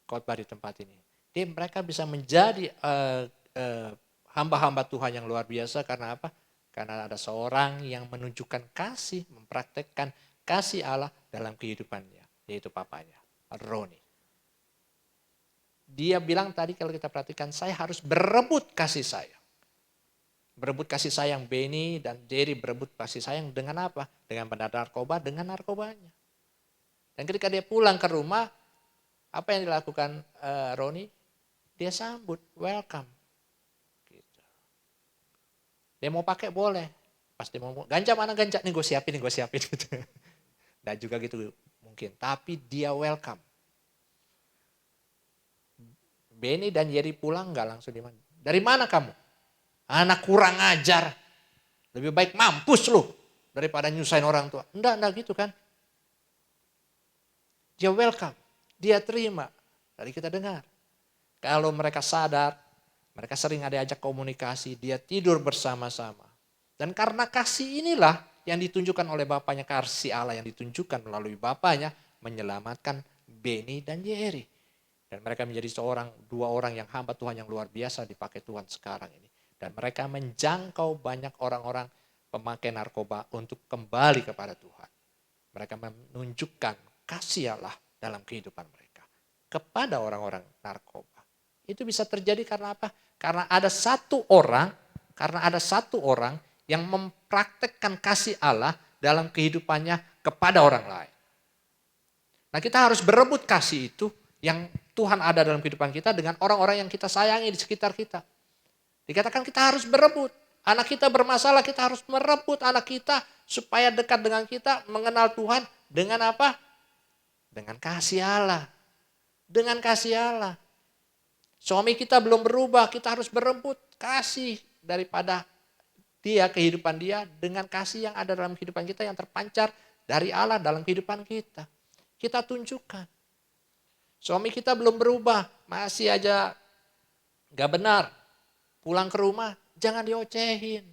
khotbah di tempat ini. Jadi mereka bisa menjadi hamba-hamba Tuhan yang luar biasa karena apa? Karena ada seorang yang menunjukkan kasih, mempraktekkan kasih Allah dalam kehidupannya, yaitu papanya, Roni. Dia bilang tadi kalau kita perhatikan, saya harus berebut kasih sayang. Berebut kasih sayang, Benny dan Jerry berebut kasih sayang dengan apa? Dengan bandar narkoba, dengan narkobanya. Dan ketika dia pulang ke rumah, apa yang dilakukan Roni? Dia sambut, welcome. Dia mau pakai boleh. Pasti mau ganja mana ganja nih gue siapin gitu. Dan juga gitu mungkin. Tapi dia welcome. Benny dan Yeri pulang nggak langsung di mana. Dari mana kamu? Anak kurang ajar. Lebih baik mampus lu daripada nyusahin orang tua. Enggak gitu kan. Dia welcome. Dia terima. Tadi kita dengar. Kalau mereka sadar, mereka sering ada ajak komunikasi, dia tidur bersama-sama. Dan karena kasih inilah yang ditunjukkan oleh Bapaknya, kasih Allah yang ditunjukkan melalui Bapaknya menyelamatkan Benny dan Yeri. Dan mereka menjadi dua orang yang hamba Tuhan yang luar biasa dipakai Tuhan sekarang ini. Dan mereka menjangkau banyak orang-orang pemakai narkoba untuk kembali kepada Tuhan. Mereka menunjukkan kasih Allah dalam kehidupan mereka kepada orang-orang narkoba. Itu bisa terjadi karena apa? Karena ada satu orang yang mempraktekkan kasih Allah dalam kehidupannya kepada orang lain. Nah, kita harus berebut kasih itu yang Tuhan ada dalam kehidupan kita dengan orang-orang yang kita sayangi di sekitar kita. Dikatakan kita harus berebut. Anak kita bermasalah, kita harus merebut anak kita supaya dekat dengan kita, mengenal Tuhan dengan apa? Dengan kasih Allah. Dengan kasih Allah. Suami kita belum berubah, kita harus berebut kasih daripada dia, kehidupan dia dengan kasih yang ada dalam kehidupan kita yang terpancar dari Allah dalam kehidupan kita. Kita tunjukkan. Suami kita belum berubah, masih aja gak benar. Pulang ke rumah, jangan diocehin.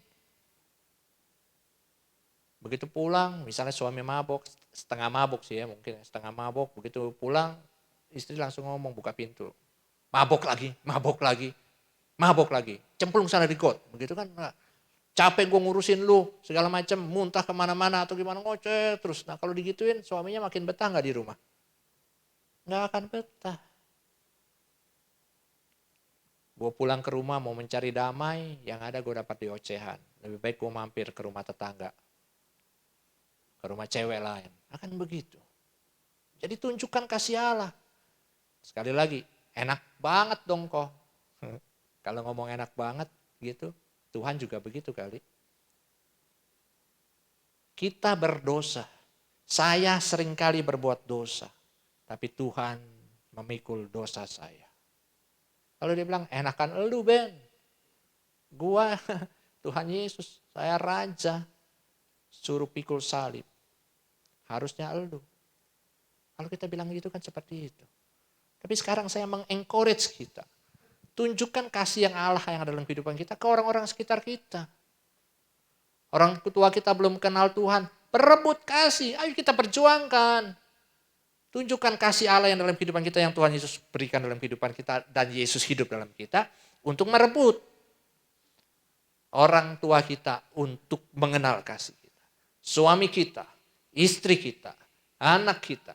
Begitu pulang, misalnya suami mabok, setengah mabok sih ya mungkin, setengah mabok. Begitu pulang, istri langsung ngomong buka pintu. Mabok lagi, mabok lagi, mabok lagi. Cemplung sana di got, begitu kan. Capek gue ngurusin lu, segala macam, muntah kemana-mana atau gimana, ngoceh terus. Nah kalau digituin suaminya makin betah gak di rumah? Gak akan betah. Gue pulang ke rumah mau mencari damai, yang ada gue dapat diocehan. Lebih baik gue mampir ke rumah tetangga. Ke rumah cewek lain. Akan begitu. Jadi tunjukkan kasih Allah. Sekali lagi, enak banget dong kok. Kalau ngomong enak banget gitu, Tuhan juga begitu kali. Kita berdosa. Saya seringkali berbuat dosa. Tapi Tuhan memikul dosa saya. Kalau dia bilang, enakan elu Ben. Gua Tuhan Yesus, saya raja. Suruh pikul salib. Harusnya elu. Kalau kita bilang gitu kan seperti itu. Tapi sekarang saya mengencourage kita. Tunjukkan kasih yang Allah yang ada dalam kehidupan kita ke orang-orang sekitar kita. Orang tua kita belum kenal Tuhan. Berebut kasih, ayo kita perjuangkan. Tunjukkan kasih Allah yang dalam kehidupan kita yang Tuhan Yesus berikan dalam kehidupan kita dan Yesus hidup dalam kita untuk merebut orang tua kita untuk mengenal kasih kita. Suami kita, istri kita, anak kita,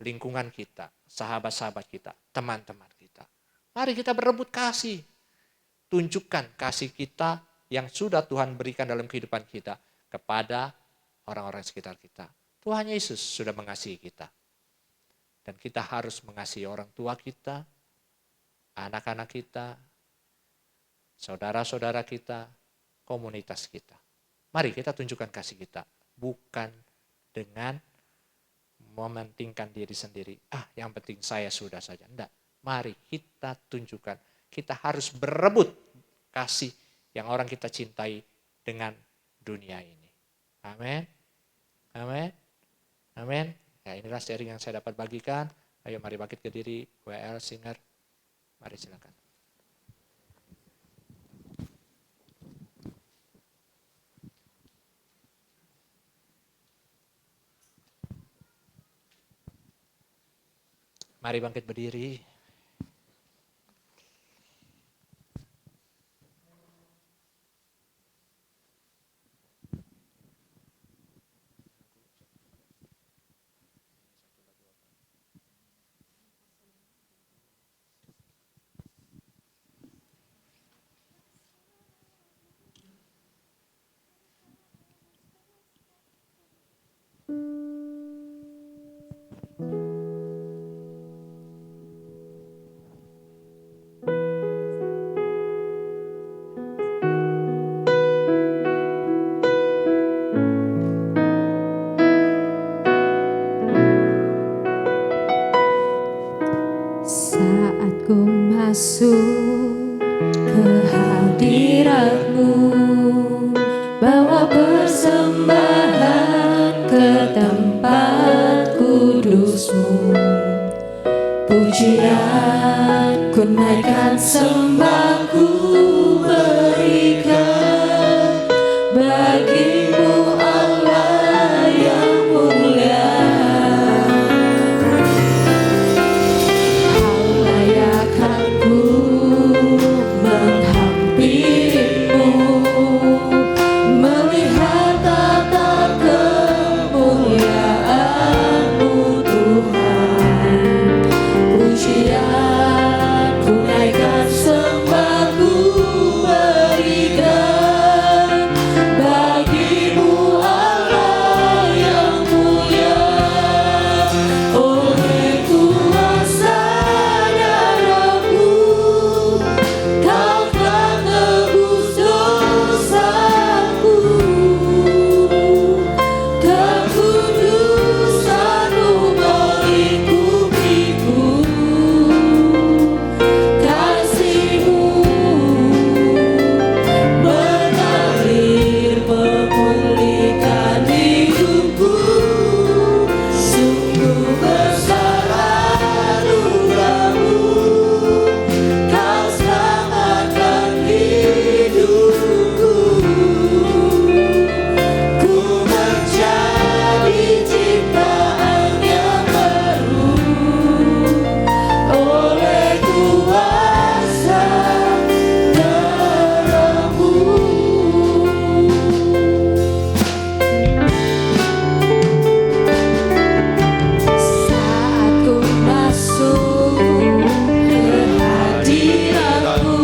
lingkungan kita, sahabat-sahabat kita, teman-teman kita. Mari kita berebut kasih. Tunjukkan kasih kita yang sudah Tuhan berikan dalam kehidupan kita kepada orang-orang sekitar kita. Tuhan Yesus sudah mengasihi kita. Dan kita harus mengasihi orang tua kita, anak-anak kita, saudara-saudara kita, komunitas kita. Mari kita tunjukkan kasih kita. Bukan dengan mementingkan diri sendiri. Yang penting saya sudah saja. Enggak. Mari kita tunjukkan. Kita harus berebut kasih yang orang kita cintai dengan dunia ini. Amin. Amin. Amin. Ya, inilah sharing yang saya dapat bagikan. Ayo mari bangkit ke diri, WL, Singer. Mari silakan. Mari bangkit berdiri. Saat ku masuk ke hadirat-Mu, bawa persembahan ke tempat kudus-Mu, pujian ku naikkan sembahku berikan bagimu Allah yang mulia. Halayakanku menghampirimu, melihat tata kemuliaan-Mu Tuhan. Pujian ku naikkan sembahku berikan bagimu Allah yang mulia. Oleh kuasa darah-Mu Kau telah tebus dosaku. Kekudusan-Mu melingkupiku, kasih-Mu mengalir memulihkan hidupku. Sungguh besar anugerah-Mu, Kau selamatkan hidupku. Ku menjadi ciptaan yang baru oleh kuasa darah-Mu. Saat ku masuk ke hadirat-Mu,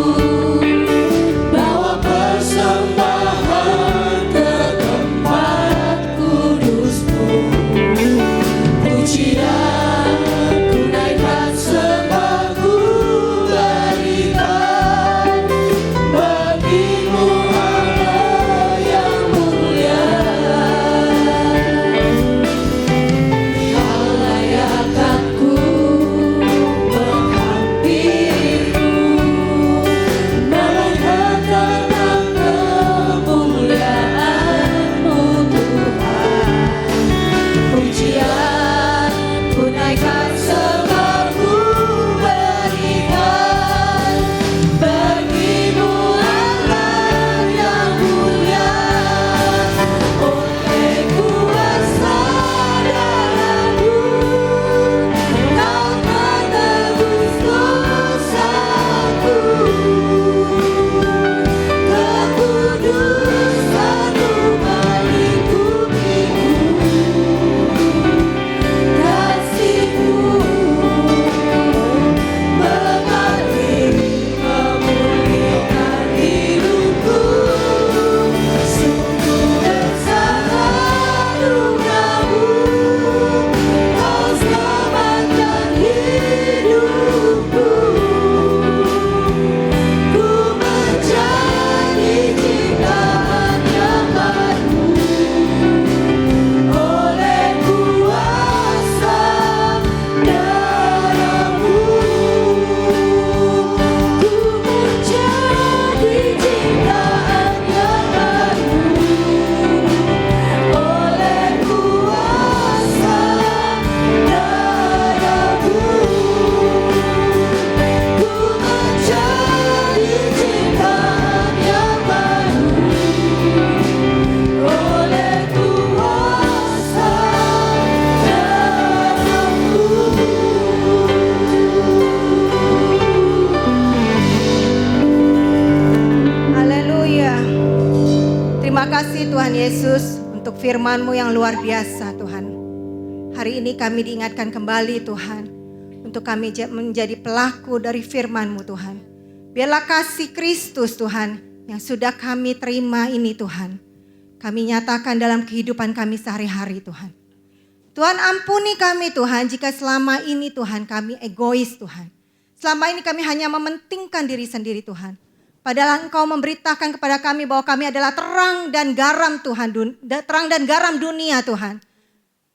bawa persembahan ke tempat kudus-Mu. Pujian ku naikkan sembahku berikan bagimu Allah yang mulia. Halayakanku menghampirimu, melihat tata kemuliaan-Mu Tuhan. Pujian ku naikkan sembahku berikan bagimu Allah yang mulia. Oleh kuasa darah-Mu Kau telah tebus dosaku. Kekudusan-Mu melingkupiku, kasih-Mu mengalir memulihkan hidupku. Sungguh besar anugerah-Mu, Kau selamatkan hidupku. Ku menjadi ciptaan yang baru oleh kuasa darah-Mu. Ku menjadi ciptaan yang baru oleh kuasa darah-Mu. Ku menjadi ciptaan yang baru oleh kuasa darah-Mu. Haleluya. Terima kasih Tuhan Yesus untuk firman-Mu yang luar biasa Tuhan. Hari ini kami diingatkan kembali Tuhan, untuk kami menjadi pelaku dari firman-Mu Tuhan. Biarlah kasih Kristus Tuhan yang sudah kami terima ini Tuhan, kami nyatakan dalam kehidupan kami sehari-hari Tuhan. Tuhan ampuni kami Tuhan jika selama ini Tuhan kami egois Tuhan. Selama ini kami hanya mementingkan diri sendiri Tuhan. Padahal Engkau memberitakan kepada kami bahwa kami adalah terang dan garam Tuhan, terang dan garam dunia Tuhan.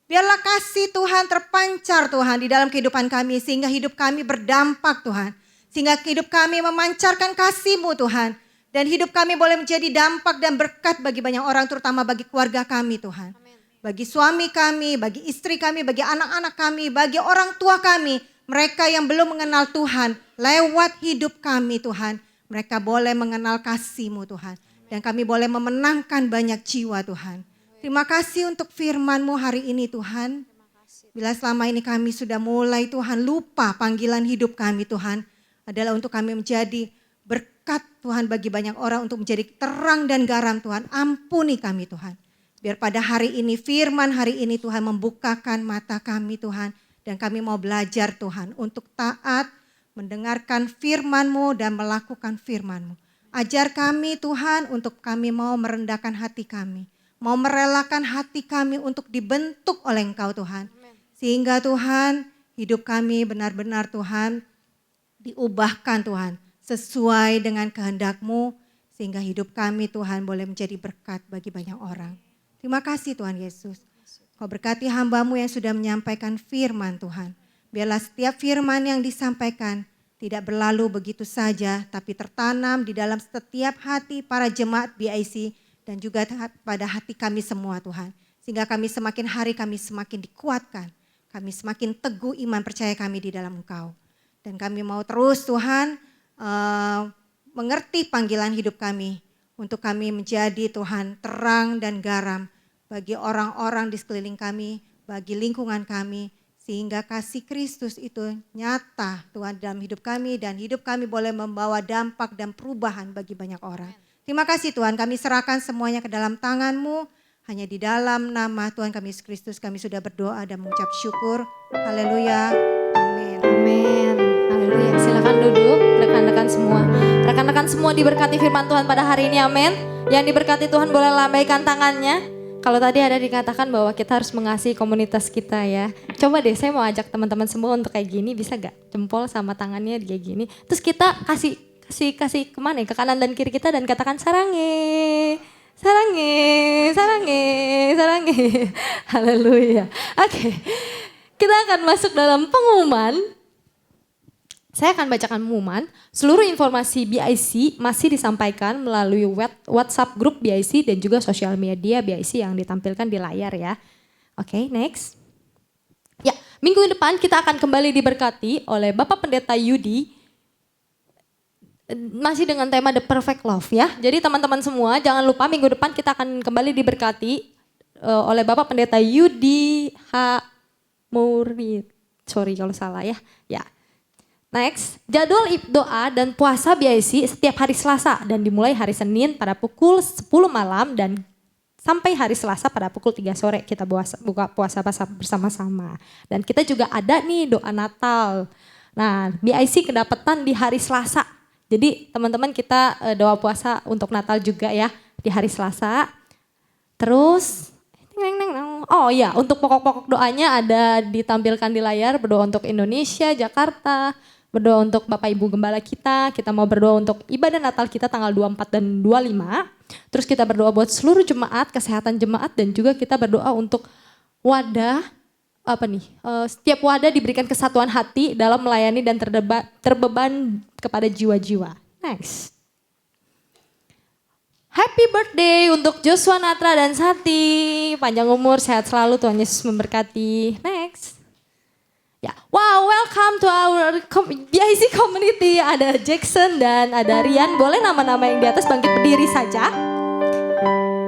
Biarlah kasih Tuhan terpancar Tuhan di dalam kehidupan kami, sehingga hidup kami berdampak Tuhan. Sehingga hidup kami memancarkan kasih-Mu Tuhan. Dan hidup kami boleh menjadi dampak dan berkat bagi banyak orang, terutama bagi keluarga kami Tuhan. Bagi suami kami, bagi istri kami, bagi anak-anak kami, bagi orang tua kami. mereka yang belum mengenal Tuhan, lewat hidup kami Tuhan, mereka boleh mengenal kasih-Mu Tuhan. Dan kami boleh memenangkan banyak jiwa Tuhan. Terima kasih untuk firman-Mu hari ini Tuhan. Bila selama ini kami sudah mulai Tuhan lupa panggilan hidup kami Tuhan, adalah untuk kami menjadi berkat Tuhan bagi banyak orang, untuk menjadi terang dan garam Tuhan. Ampuni kami Tuhan. Biar pada hari ini, firman hari ini Tuhan membukakan mata kami Tuhan. Dan kami mau belajar Tuhan untuk taat, mendengarkan firman-Mu dan melakukan firman-Mu. Ajar kami Tuhan untuk kami mau merendahkan hati kami. Mau merelakan hati kami untuk dibentuk oleh Engkau Tuhan. Sehingga Tuhan hidup kami benar-benar Tuhan diubahkan Tuhan. Sesuai dengan kehendak-Mu. Sehingga hidup kami Tuhan boleh menjadi berkat bagi banyak orang. Terima kasih Tuhan Yesus. Kau berkati hamba-Mu yang sudah menyampaikan firman Tuhan. Biarlah setiap firman yang disampaikan tidak berlalu begitu saja, tapi tertanam di dalam setiap hati para jemaat BIC dan juga pada hati kami semua Tuhan. Sehingga kami semakin hari kami semakin dikuatkan. Kami semakin teguh iman percaya kami di dalam Engkau. Dan kami mau terus Tuhan mengerti panggilan hidup kami. Untuk kami menjadi Tuhan terang dan garam bagi orang-orang di sekeliling kami, bagi lingkungan kami. Sehingga kasih Kristus itu nyata Tuhan dalam hidup kami, dan hidup kami boleh membawa dampak dan perubahan bagi banyak orang. Terima kasih Tuhan, kami serahkan semuanya ke dalam tangan-Mu. Hanya di dalam nama Tuhan kami Yesus Kristus kami sudah berdoa dan mengucap syukur. Haleluya. Amin. Amin. Haleluya. Silakan duduk rekan-rekan semua. Rekan-rekan semua diberkati firman Tuhan pada hari ini, amin. Yang diberkati Tuhan boleh lambaikan tangannya. Kalau tadi ada dikatakan bahwa kita harus mengasihi komunitas kita ya. Coba deh saya mau ajak teman-teman semua untuk kayak gini, bisa gak? Jempol sama tangannya kayak gini. Terus kita kasih kemana ya? Ke kanan dan kiri kita dan katakan sarange. Sarange, sarange, sarange. Haleluya. Oke. Kita akan masuk dalam pengumuman. Saya akan bacakan pengumuman. Seluruh informasi BIC masih disampaikan melalui WhatsApp grup BIC dan juga sosial media BIC yang ditampilkan di layar ya. Oke, next. Ya, minggu depan kita akan kembali diberkati oleh Bapak Pendeta Yudi. Masih dengan tema The Perfect Love ya. Jadi teman-teman semua jangan lupa minggu depan kita akan kembali diberkati oleh Bapak Pendeta Yudi H. Murid. Sorry kalau salah ya. Ya. Next, jadwal doa dan puasa BIC setiap hari Selasa dan dimulai hari Senin pada pukul 10 malam dan sampai hari Selasa pada pukul 3 sore kita buka puasa bersama-sama. Dan kita juga ada nih doa Natal. Nah, BIC kedapatan di hari Selasa. Jadi teman-teman kita doa puasa untuk Natal juga ya di hari Selasa. Terus, oh iya untuk pokok-pokok doanya ada ditampilkan di layar, berdoa untuk Indonesia, Jakarta, berdoa untuk Bapak Ibu Gembala kita mau berdoa untuk ibadah Natal kita tanggal 24 dan 25. Terus kita berdoa buat seluruh jemaat, kesehatan jemaat dan juga kita berdoa untuk wadah, setiap wadah diberikan kesatuan hati dalam melayani dan terbeban kepada jiwa-jiwa. Next. Happy birthday untuk Joshua Natra dan Sati. Panjang umur, sehat selalu, Tuhan Yesus memberkati. Next. Ya, wow, welcome to our BIC community. Ada Jackson dan ada Rian. Boleh nama-nama yang di atas bangkit berdiri saja.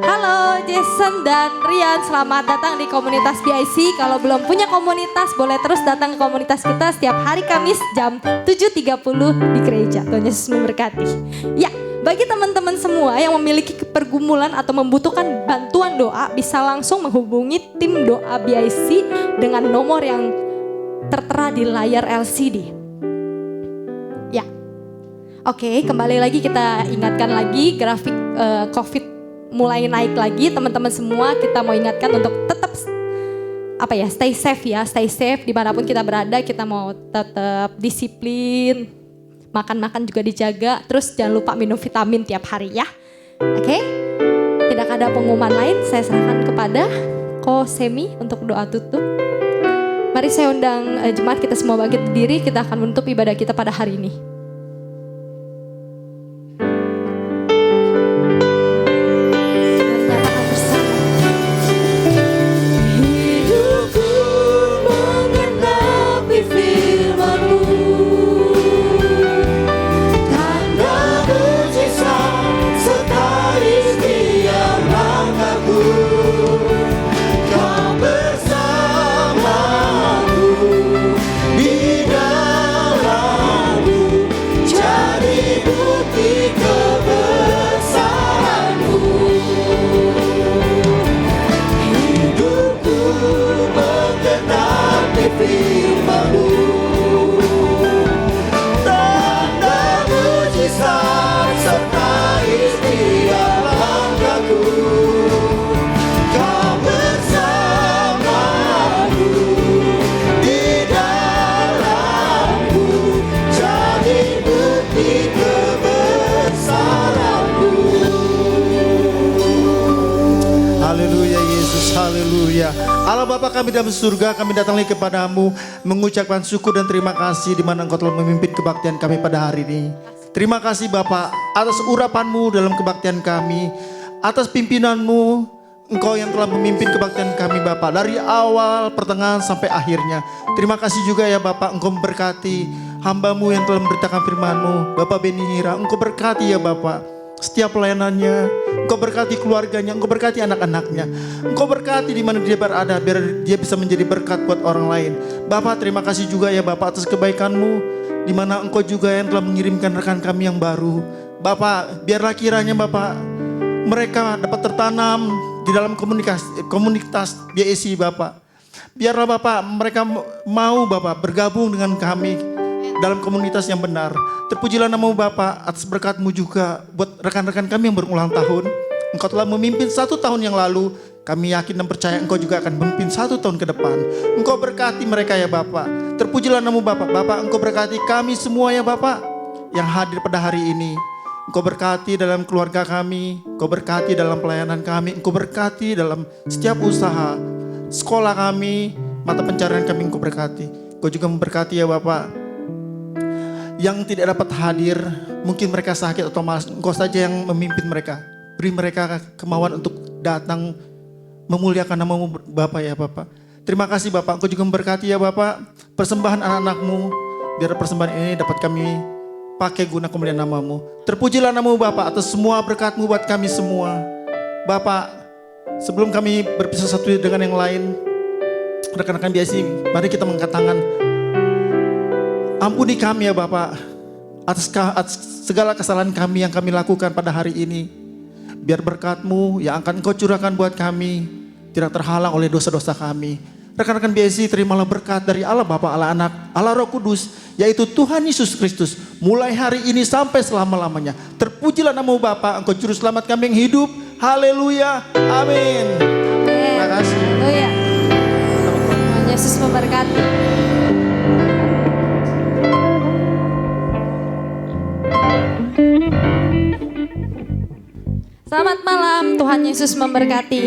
Halo Jackson dan Rian, selamat datang di komunitas BIC. Kalau belum punya komunitas, boleh terus datang ke komunitas kita setiap hari Kamis jam 7.30 di gereja. Tuhan Yesus memberkati. Ya, bagi teman-teman semua yang memiliki pergumulan atau membutuhkan bantuan doa, bisa langsung menghubungi tim doa BIC dengan nomor yang tertera di layar LCD. Ya, oke, kembali lagi kita ingatkan lagi grafik COVID mulai naik lagi, teman-teman semua kita mau ingatkan untuk tetap stay safe ya, stay safe dimanapun kita berada, kita mau tetap disiplin, makan juga dijaga, terus jangan lupa minum vitamin tiap hari ya. Oke, tidak ada pengumuman lain, saya serahkan kepada Ko Semi untuk doa tutup. Mari saya undang jemaat kita semua bangkit berdiri, kita akan menutup ibadah kita pada hari ini. Mari nyatakan bersama. Hidupku mengenapi firman Haleluya. Allah Bapa kami dalam surga, kami datang lagi kepadamu mengucapkan syukur dan terima kasih di mana Engkau telah memimpin kebaktian kami pada hari ini. Terima kasih Bapa atas urapan-Mu dalam kebaktian kami, atas pimpinan-Mu, Engkau yang telah memimpin kebaktian kami Bapa dari awal, pertengahan sampai akhirnya. Terima kasih juga ya Bapa, Engkau memberkati hamba-Mu yang telah memberitakan firman-Mu, Bapak Beni Hira. Engkau berkati ya Bapa setiap pelayanannya, Engkau berkati keluarganya, Engkau berkati anak-anaknya, Engkau berkati di mana dia berada biar dia bisa menjadi berkat buat orang lain. Bapak terima kasih juga ya Bapak atas kebaikan-Mu, di mana Engkau juga yang telah mengirimkan rekan kami yang baru. Bapak biarlah kiranya Bapak mereka dapat tertanam di dalam komunitas BSI Bapak. Biarlah Bapak mereka mau Bapak bergabung dengan kami dalam komunitas yang benar. Terpujilah nama-Mu Bapa atas berkat-Mu juga buat rekan-rekan kami yang berulang tahun. Engkau telah memimpin 1 tahun yang lalu. Kami yakin dan percaya Engkau juga akan memimpin 1 tahun ke depan. Engkau berkati mereka ya Bapa. Terpujilah nama-Mu Bapa. Bapa Engkau berkati kami semua ya Bapa yang hadir pada hari ini. Engkau berkati dalam keluarga kami, Engkau berkati dalam pelayanan kami, Engkau berkati dalam setiap usaha, sekolah kami, mata pencarian kami Engkau berkati. Engkau juga memberkati ya Bapak, yang tidak dapat hadir, mungkin mereka sakit atau malas, Engkau saja yang memimpin mereka. Beri mereka kemauan untuk datang memuliakan nama-Mu Bapak ya Bapak. Terima kasih Bapak, Engkau juga memberkati ya Bapak, persembahan anak-anak-Mu, biar persembahan ini dapat kami pakai guna kemuliaan nama-Mu. Terpujilah nama-Mu Bapak atas semua berkat-Mu buat kami semua. Bapak, sebelum kami berpisah satu dengan yang lain, rekan-rekan BSI, mari kita mengangkat tangan. Ampuni kami ya Bapak atas segala kesalahan kami yang kami lakukan pada hari ini. Biar berkat-Mu yang akan Engkau curahkan buat kami tidak terhalang oleh dosa-dosa kami. Rekan-rekan BSI, terimalah berkat dari Allah Bapa, Allah Anak, Allah Roh Kudus, yaitu Tuhan Yesus Kristus, mulai hari ini sampai selama-lamanya. Terpujilah nama-Mu Bapa, Engkau juru selamat kami yang hidup. Haleluya, amin. Terima kasih. Haleluya. Tuhan Yesus memberkati. Selamat malam, Tuhan Yesus memberkati.